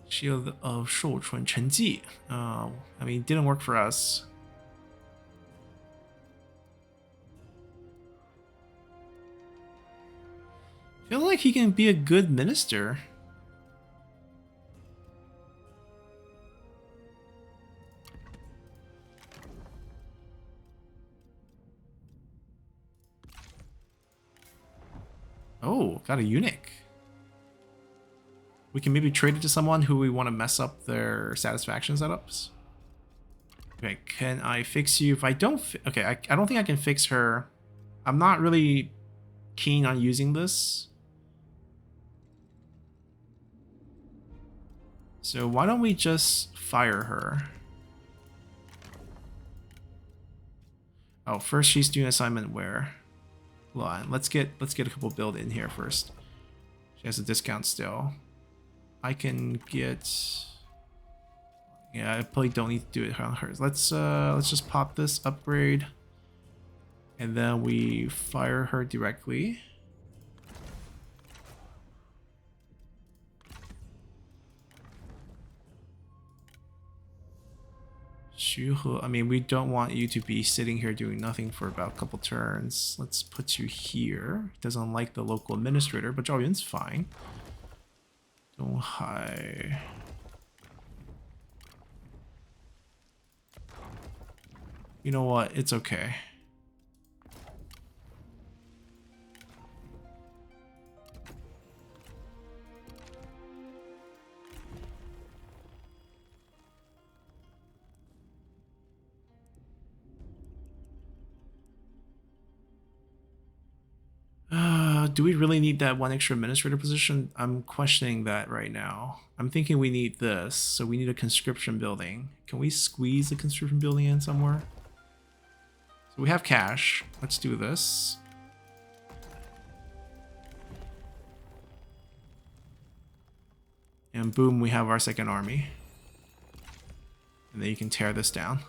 Shield of Shouchun Chenji. I mean, it didn't work for us. I feel like he can be a good minister. Oh, got a eunuch. We can maybe trade it to someone who we want to mess up their satisfaction setups. Okay, can I fix you? If I don't... Okay, I don't think I can fix her. I'm not really keen on using this. So why don't we just fire her? Oh, first she's doing assignment where? Hold on, let's get a couple build in here first. She has a discount still. I can get... Yeah, I probably don't need to do it on hers. Let's just pop this upgrade. And then we fire her directly. I mean, we don't want you to be sitting here doing nothing for about a couple turns. Let's put you here. Doesn't like the local administrator, but Zhao Yun's fine. Don't hide. You know what? It's okay. Do we really need that one extra administrator position? I'm questioning that right now. I'm thinking we need this, so we need a conscription building. Can we squeeze the conscription building in somewhere? So we have cash. Let's do this. And boom, we have our second army. And then you can tear this down.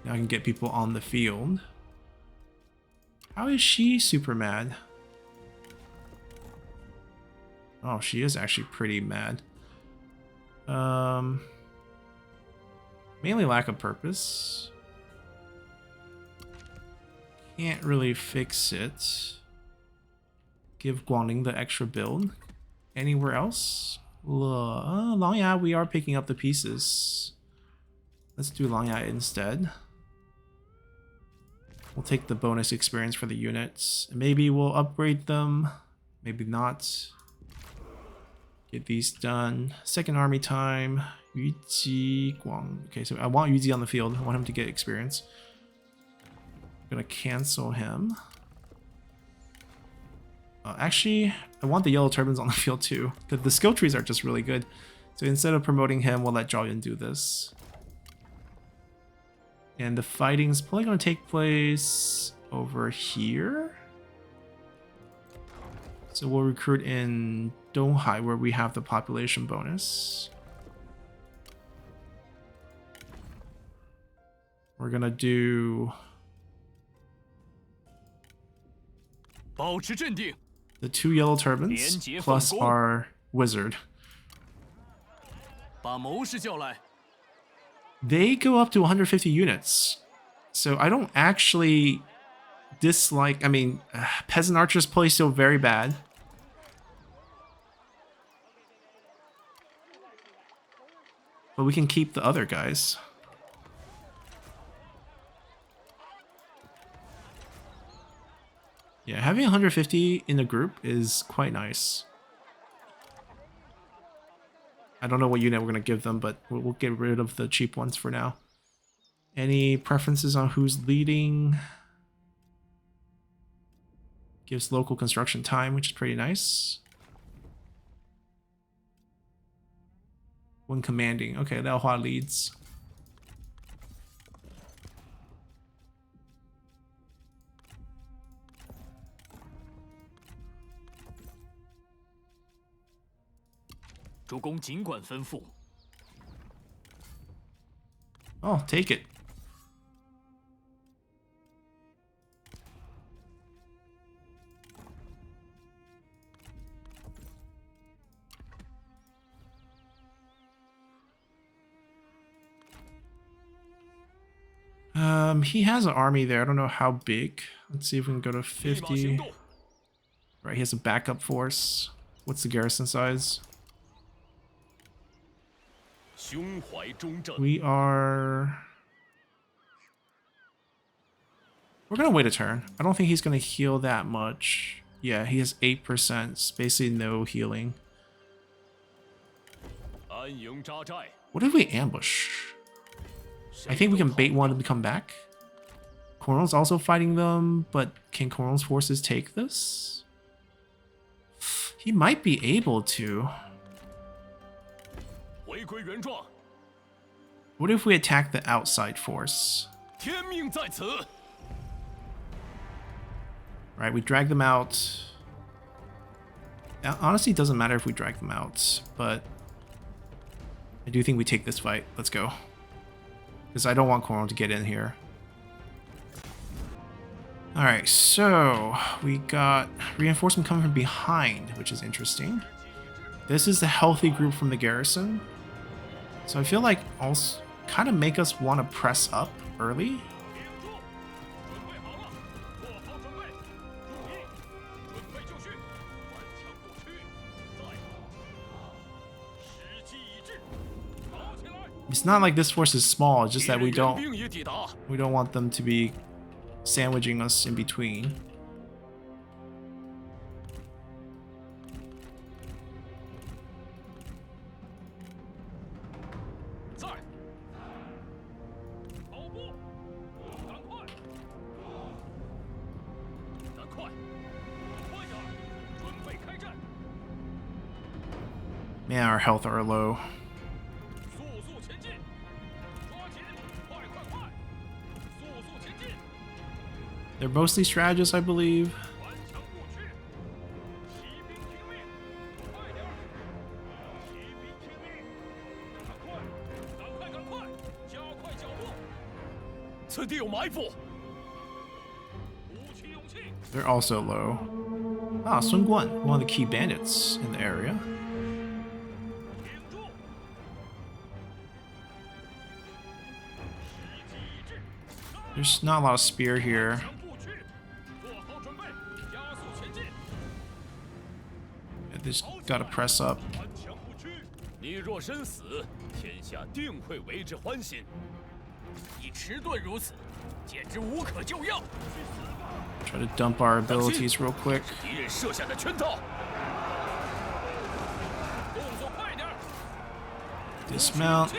Now I can get people on the field. How is she super mad? Oh, she is actually pretty mad. Mainly lack of purpose. Can't really fix it. Give Guangling the extra build. Anywhere else? Langya, we are picking up the pieces. Let's do Langya instead. We'll take the bonus experience for the units. Maybe we'll upgrade them. Maybe not. Get these done. Second army time. Yuji Guang. Okay, so I want Yuji on the field. I want him to get experience. I'm gonna cancel him. Actually, I want the yellow turbans on the field too. Because the skill trees are just really good. So instead of promoting him, we'll let Zhao Yun do this. And the fighting's probably going to take place over here. So we'll recruit in Donghai, where we have the population bonus. We're going to do the 2 yellow turbans plus our wizard. They go up to 150 units. So I don't actually dislike... I mean, peasant archers play still very bad. But we can keep the other guys. Yeah, having 150 in a group is quite nice. I don't know what unit we're going to give them, but we'll get rid of the cheap ones for now. Any preferences on who's leading? Gives local construction time, which is pretty nice. When commanding. Okay, Liao Hua leads. Oh, take it. He has an army there. I don't know how big. Let's see if we can go to 50. Right, he has a backup force. What's the garrison size? We're gonna wait a turn. I don't think he's gonna heal that much. Yeah, he has 8%, basically no healing. What if we ambush? I think we can bait one of them to come back. Cornel's also fighting them, but can Cornel's forces take this? He might be able to. What if we attack the outside force? Right, we drag them out. Honestly, it doesn't matter if we drag them out, but I do think we take this fight. Let's go. Because I don't want Cornel to get in here. Alright, so we got reinforcement coming from behind, which is interesting. This is the healthy group from the garrison. So I feel like also kind of make us want to press up early. It's not like this force is small, it's just that we don't want them to be sandwiching us in between. Man, our health are low. They're mostly strategists, I believe. They're also low. Ah, Sun Guan, one of the key bandits in the area. There's not a lot of spear here. They just gotta press up. Try to dump our abilities real quick. Dismount.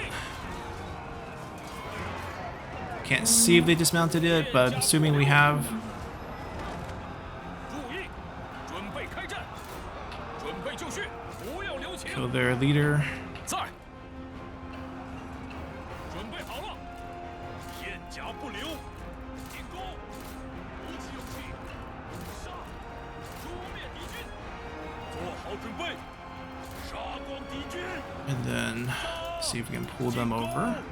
Can't see if they dismounted it, but assuming we have. Kill their leader. And then see if we can pull them over.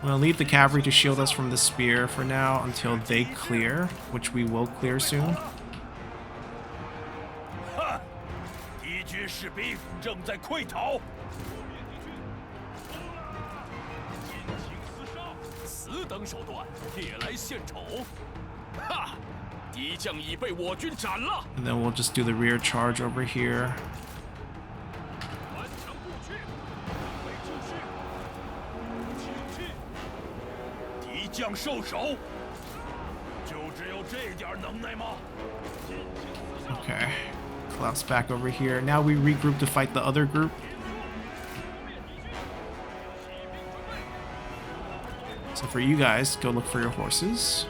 I'm gonna leave the cavalry to shield us from the spear for now until they clear, which we will clear soon. And then we'll just do the rear charge over here. Okay, collapse back over here. Now we regroup to fight the other group. So for you guys, go look for your horses.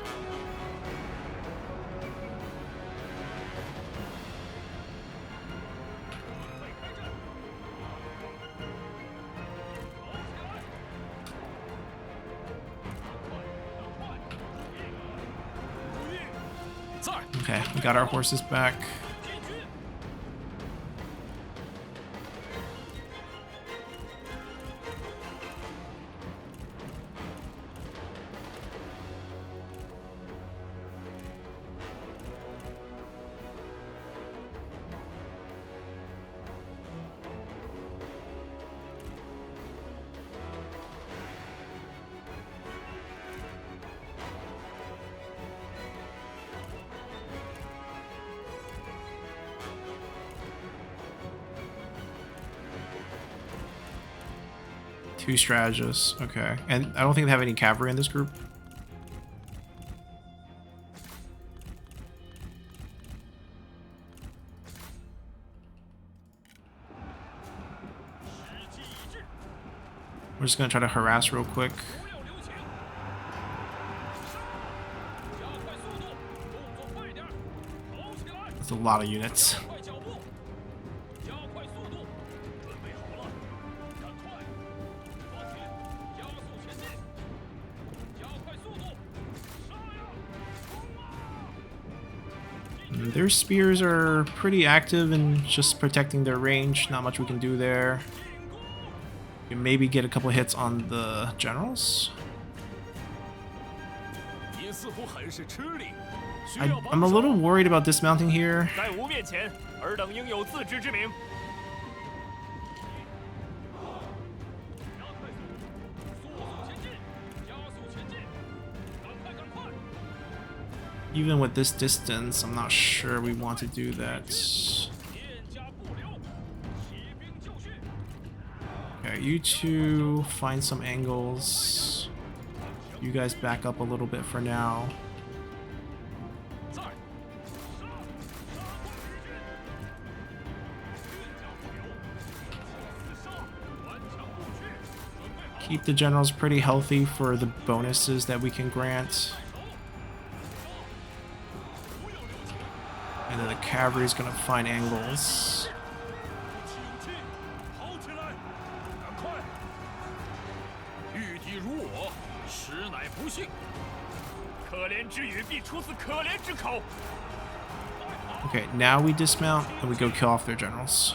Okay, we got our horses back. Two strategists, okay. And I don't think they have any cavalry in this group. We're just gonna try to harass real quick. That's a lot of units. Their spears are pretty active and just protecting their range. Not much we can do there. We can maybe get a couple hits on the generals. I'm a little worried about dismounting here. Even with this distance, I'm not sure we want to do that. Okay, you two find some angles. You guys back up a little bit for now. Keep the generals pretty healthy for the bonuses that we can grant. And then the cavalry is going to find angles. Okay, now we dismount and we go kill off their generals.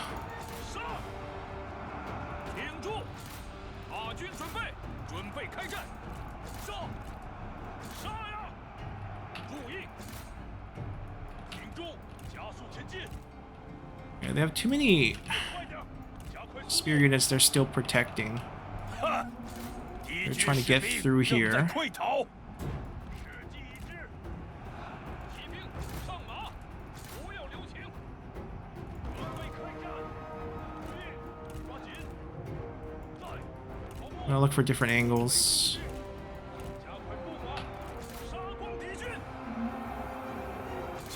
Yeah, they have too many spear units they're still protecting. They're trying to get through here. I'm gonna look for different angles.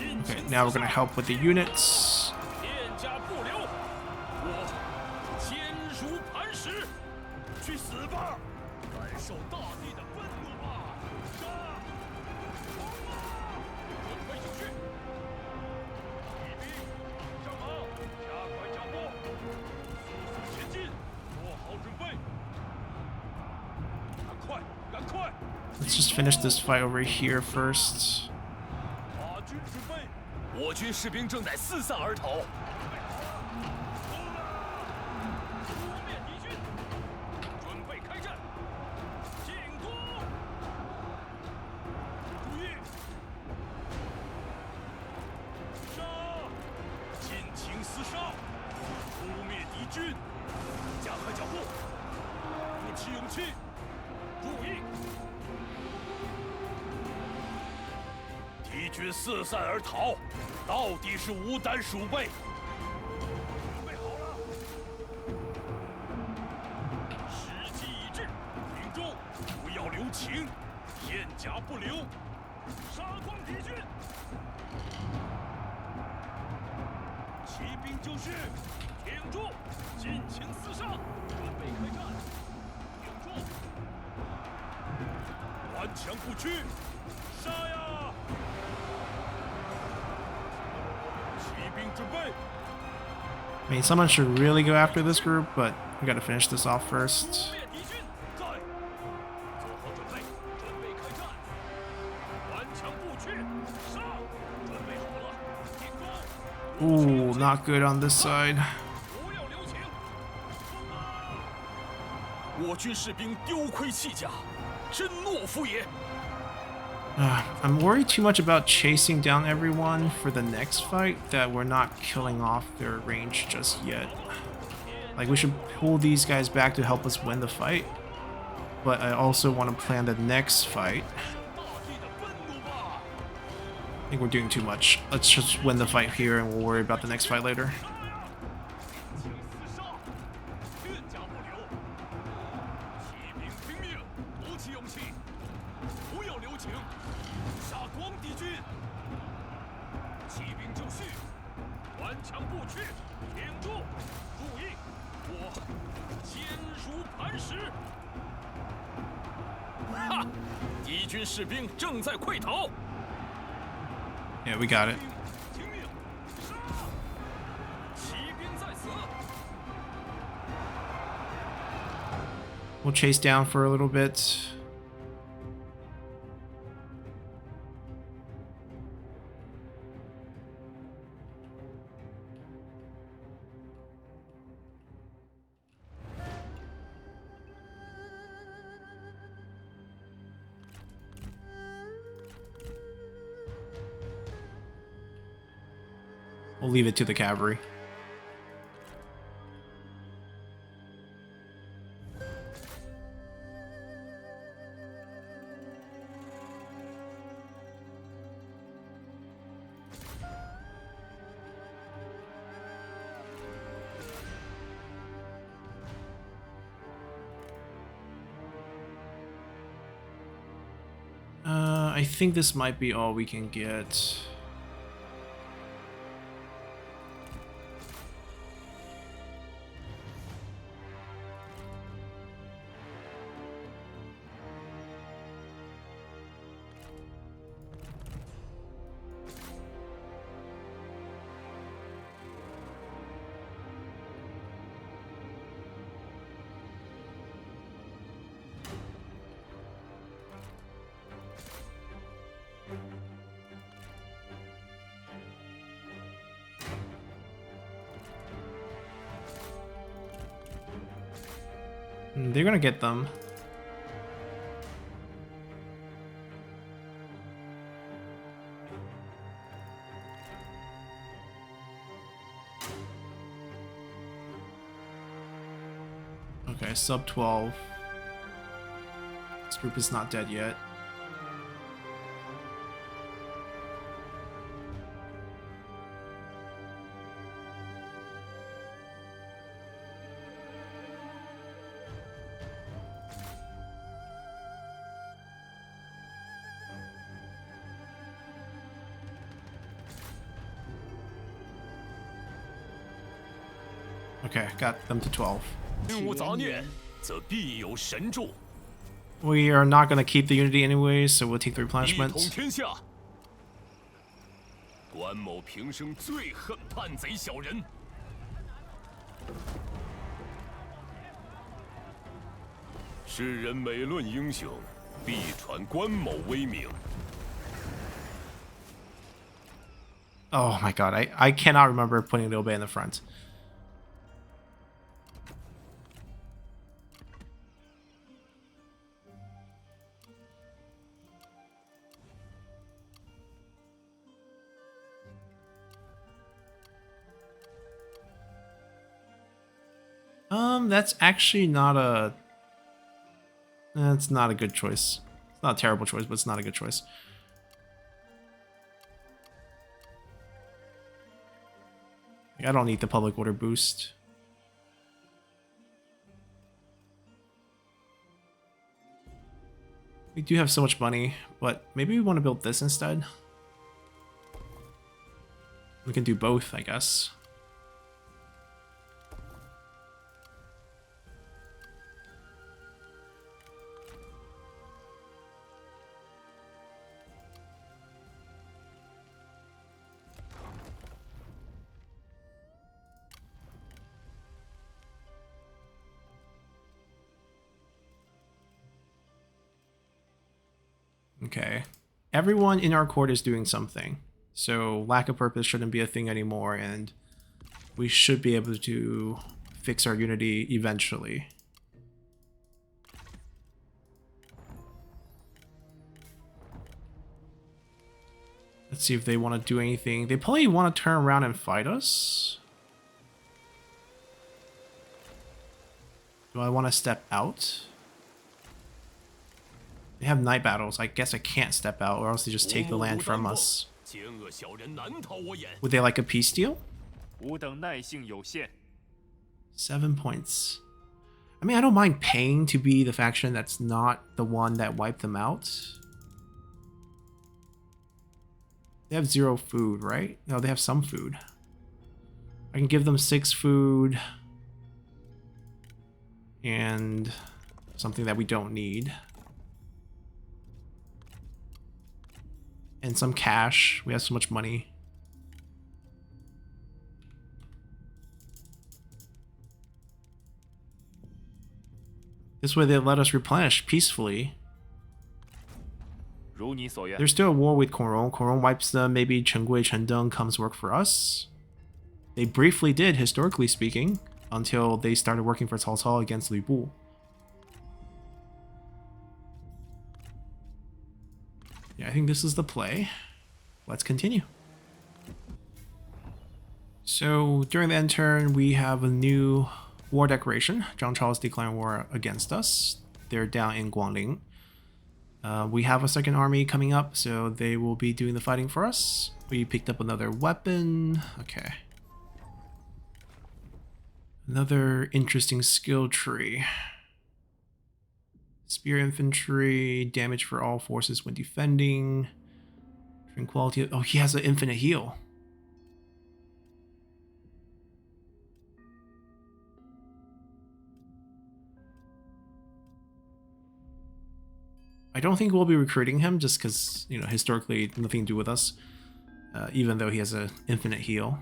Okay, now we're gonna help with the units. Let's just finish this fight over here first. I mean, someone should really go after this group, but we gotta finish this off first. Ooh, not good on this side. I'm worried too much about chasing down everyone for the next fight that we're not killing off their range just yet. Like, we should pull these guys back to help us win the fight, but I also want to plan the next fight. I think we're doing too much. Let's just win the fight here and we'll worry about the next fight later. Yeah, we got it. We'll chase down for a little bit. We'll leave it to the cavalry. I think this might be all we can get. They're gonna get them. Okay, sub 12. This group is not dead yet. Okay, got them to 12. 无杂念，则必有神助。 We are not going to keep the unity anyway, so we'll take the 一统 replenishments. 天下。关某平生最恨叛贼小人。世人每论英雄，必传关某威名。 Oh my god, I cannot remember putting Liu Bei in the front. That's actually not a... That's not a good choice. It's not a terrible choice, but it's not a good choice. I don't need the public order boost. We do have so much money, but maybe we want to build this instead. We can do both, I guess. Okay. Everyone in our court is doing something. So lack of purpose shouldn't be a thing anymore, and we should be able to fix our unity eventually. Let's see if they want to do anything. They probably want to turn around and fight us. Do I want to step out? They have night battles. I guess I can't step out, or else they just take the land from us. Would they like a peace deal? 吾等耐性有限。 7 points. I mean, I don't mind paying to be the faction that's not the one that wiped them out. They have 0 food, right? No, they have some food. I can give them 6 food. And something that we don't need. And some cash. We have so much money. This way they let us replenish peacefully. 如你所愿。 There's still a war with Korong. Korong wipes them. Maybe Chengui Chendeng comes work for us. They briefly did, historically speaking, until they started working for Cao Cao against Liu Bu. Yeah, I think this is the play. Let's continue. So during the end turn, we have a new war declaration. Zhang Chao is declaring war against us. They're down in Guangling. We have a second army coming up, so they will be doing the fighting for us. We picked up another weapon. Okay. Another interesting skill tree. Spear infantry, damage for all forces when defending. Tranquility. Oh, he has an infinite heal. I don't think we'll be recruiting him just because, you know, historically nothing to do with us, even though he has an infinite heal.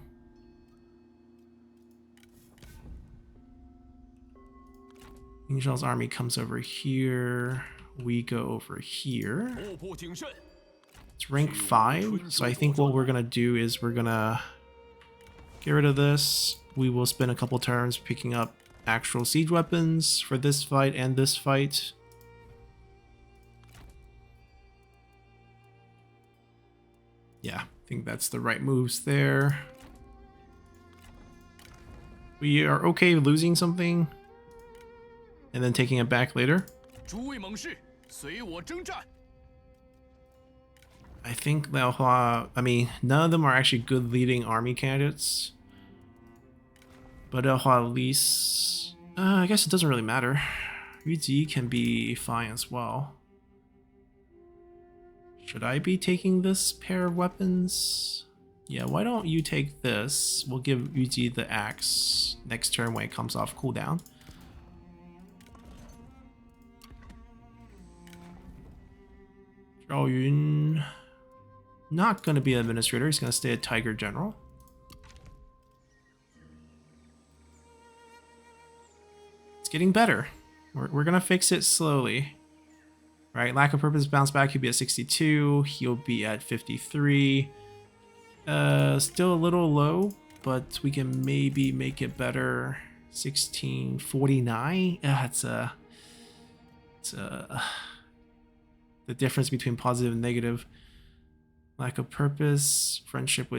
King Zhao's army comes over here. We go over here. It's rank 5, so I think what we're going to do is we're going to get rid of this. We will spend a couple turns picking up actual siege weapons for this fight and this fight. Yeah, I think that's the right moves there. We are okay losing something and then taking it back later. I think Liu Hua, I mean, none of them are actually good leading army candidates. But Liu Hua at least, I guess it doesn't really matter. Yu Ji can be fine as well. Should I be taking this pair of weapons? Yeah, why don't you take this? We'll give Yu Ji the axe next turn when it comes off cooldown. Zhao Yun, not going to be an administrator. He's going to stay a Tiger General. It's getting better. We're going to fix it slowly. Right, lack of purpose bounce back. He'll be at 62. He'll be at 53. Still a little low, but we can maybe make it better. 1649. It's the difference between positive and negative. Lack of purpose. Friendship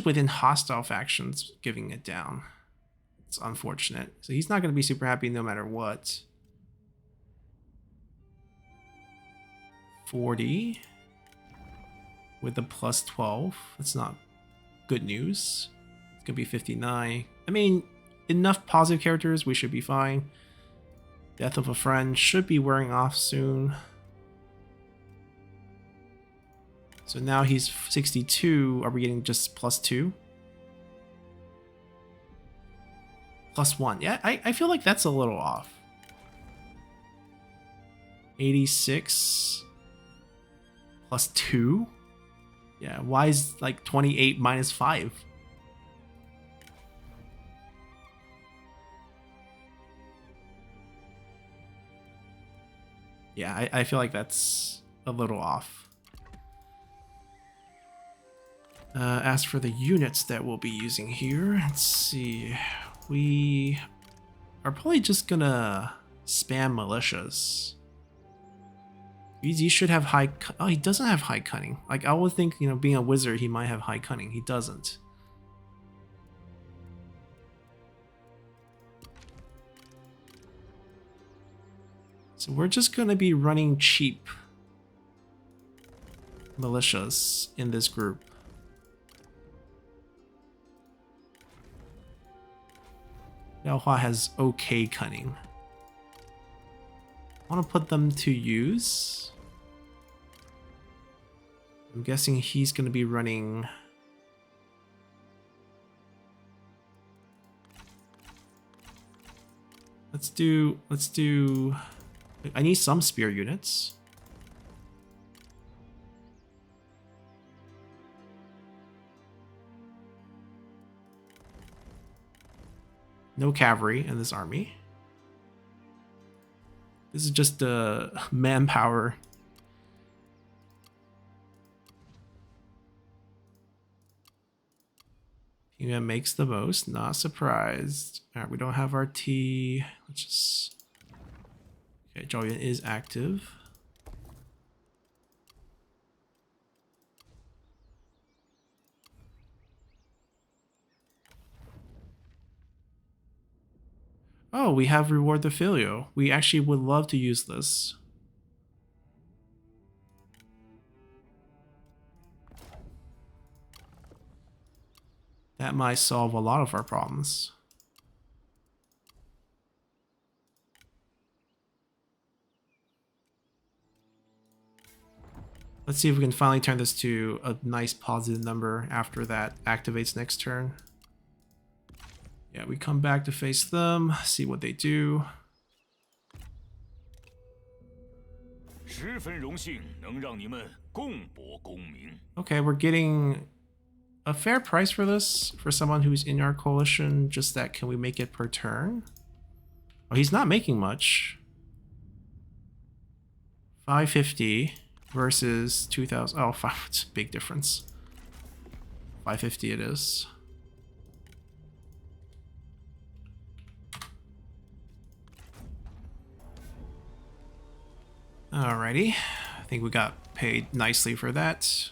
within hostile factions, giving it down. It's unfortunate. So he's not going to be super happy no matter what. 40 with the plus 12. That's not good news. It's gonna be 59. I mean, enough positive characters, we should be fine. Death of a friend should be wearing off soon. So now he's 62. Are we getting just plus 2? Plus 1. Yeah, I feel like that's a little off. 86 plus 2? Yeah, why is like 28 minus 5? Yeah, I feel like that's a little off. As for the units that we'll be using here, let's see. We are probably just gonna spam militias. He should have high... Oh, he doesn't have high cunning. Like, I would think, you know, being a wizard, he might have high cunning. He doesn't. So we're just going to be running cheap militias in this group. Liu Hua has okay cunning. I want to put them to use. I'm guessing he's going to be running... Let's do... I need some spear units. No cavalry in this army. This is just manpower. Team makes the most, not surprised. Alright, we don't have RT. Let's just... Okay, Zhao Yun is active. Oh, we have reward the filio. We actually would love to use this. That might solve a lot of our problems. Let's see if we can finally turn this to a nice positive number after that activates next turn. Yeah, we come back to face them, see what they do. 十分荣幸能让你们共博功名。 Okay, we're getting a fair price for this for someone who's in our coalition. Just that, can we make it per turn? Oh, he's not making much. 550 versus 2,000. Oh, it's a big difference. 550 it is. Alrighty, I think we got paid nicely for that.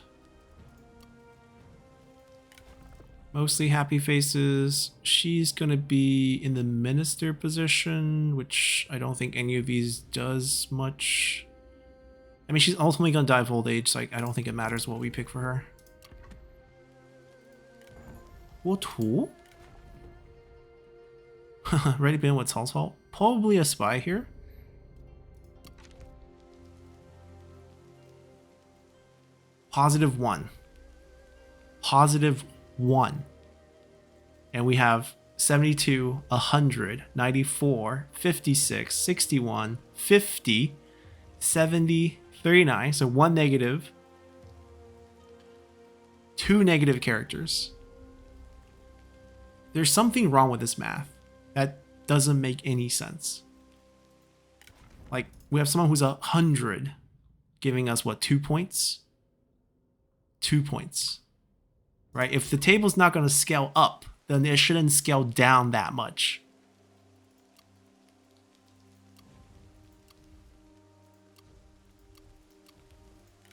Mostly happy faces. She's gonna be in the minister position, which I don't think any of these does much. I mean, she's ultimately gonna die of old age, so I don't think it matters what we pick for her. What? Ready bin with Cao Cao? Probably a spy here. +1. +1. And we have 72, 100, 94, 56, 61, 50, 70, 39. So 1 negative. 2 negative characters. There's something wrong with this math. That doesn't make any sense. Like, we have someone who's 100 giving us, what, 2 points? 2 points. Right? If the table's not going to scale up, then it shouldn't scale down that much.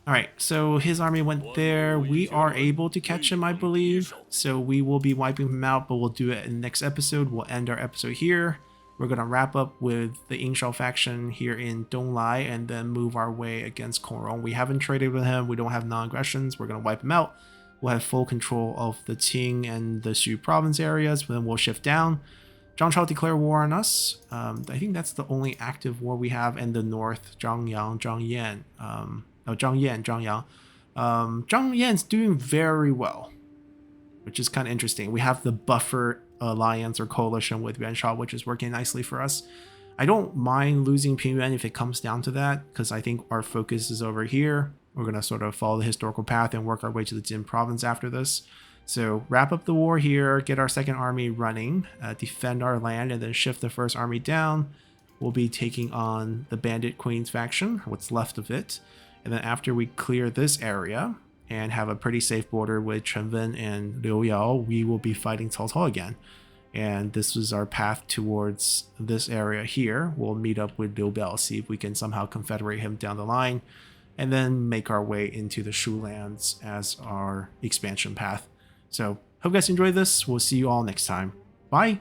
Alright, so his army went there. We are able to catch him, I believe. So we will be wiping him out, but we'll do it in the next episode. We'll end our episode here. We're going to wrap up with the Yingshao faction here in Donglai and then move our way against Kongrong. We haven't traded with him. We don't have non-aggressions. We're going to wipe him out. We'll have full control of the Qing and the Xu province areas. Then we'll shift down. Zhang declare war on us. I think that's the only active war we have in the north. Zhang Yang, Zhang Yan. Zhang Yan, Zhang Yang. Zhang Yan's doing very well, which is kind of interesting. We have the buffer alliance or coalition with Yuan Shao, which is working nicely for us. I don't mind losing Pingyuan if it comes down to that, because I think our focus is over here. We're going to sort of follow the historical path and work our way to the Jin province after this. So wrap up the war here, get our second army running, defend our land, and then shift the first army down. We'll be taking on the Bandit Queen's faction, what's left of it. And then after we clear this area and have a pretty safe border with Chenwen and Liu Yao, we will be fighting Cao Cao again. And this is our path towards this area here. We'll meet up with Liu Bei, see if we can somehow confederate him down the line, and then make our way into the Shu lands as our expansion path. So hope you guys enjoyed this. We'll see you all next time. Bye!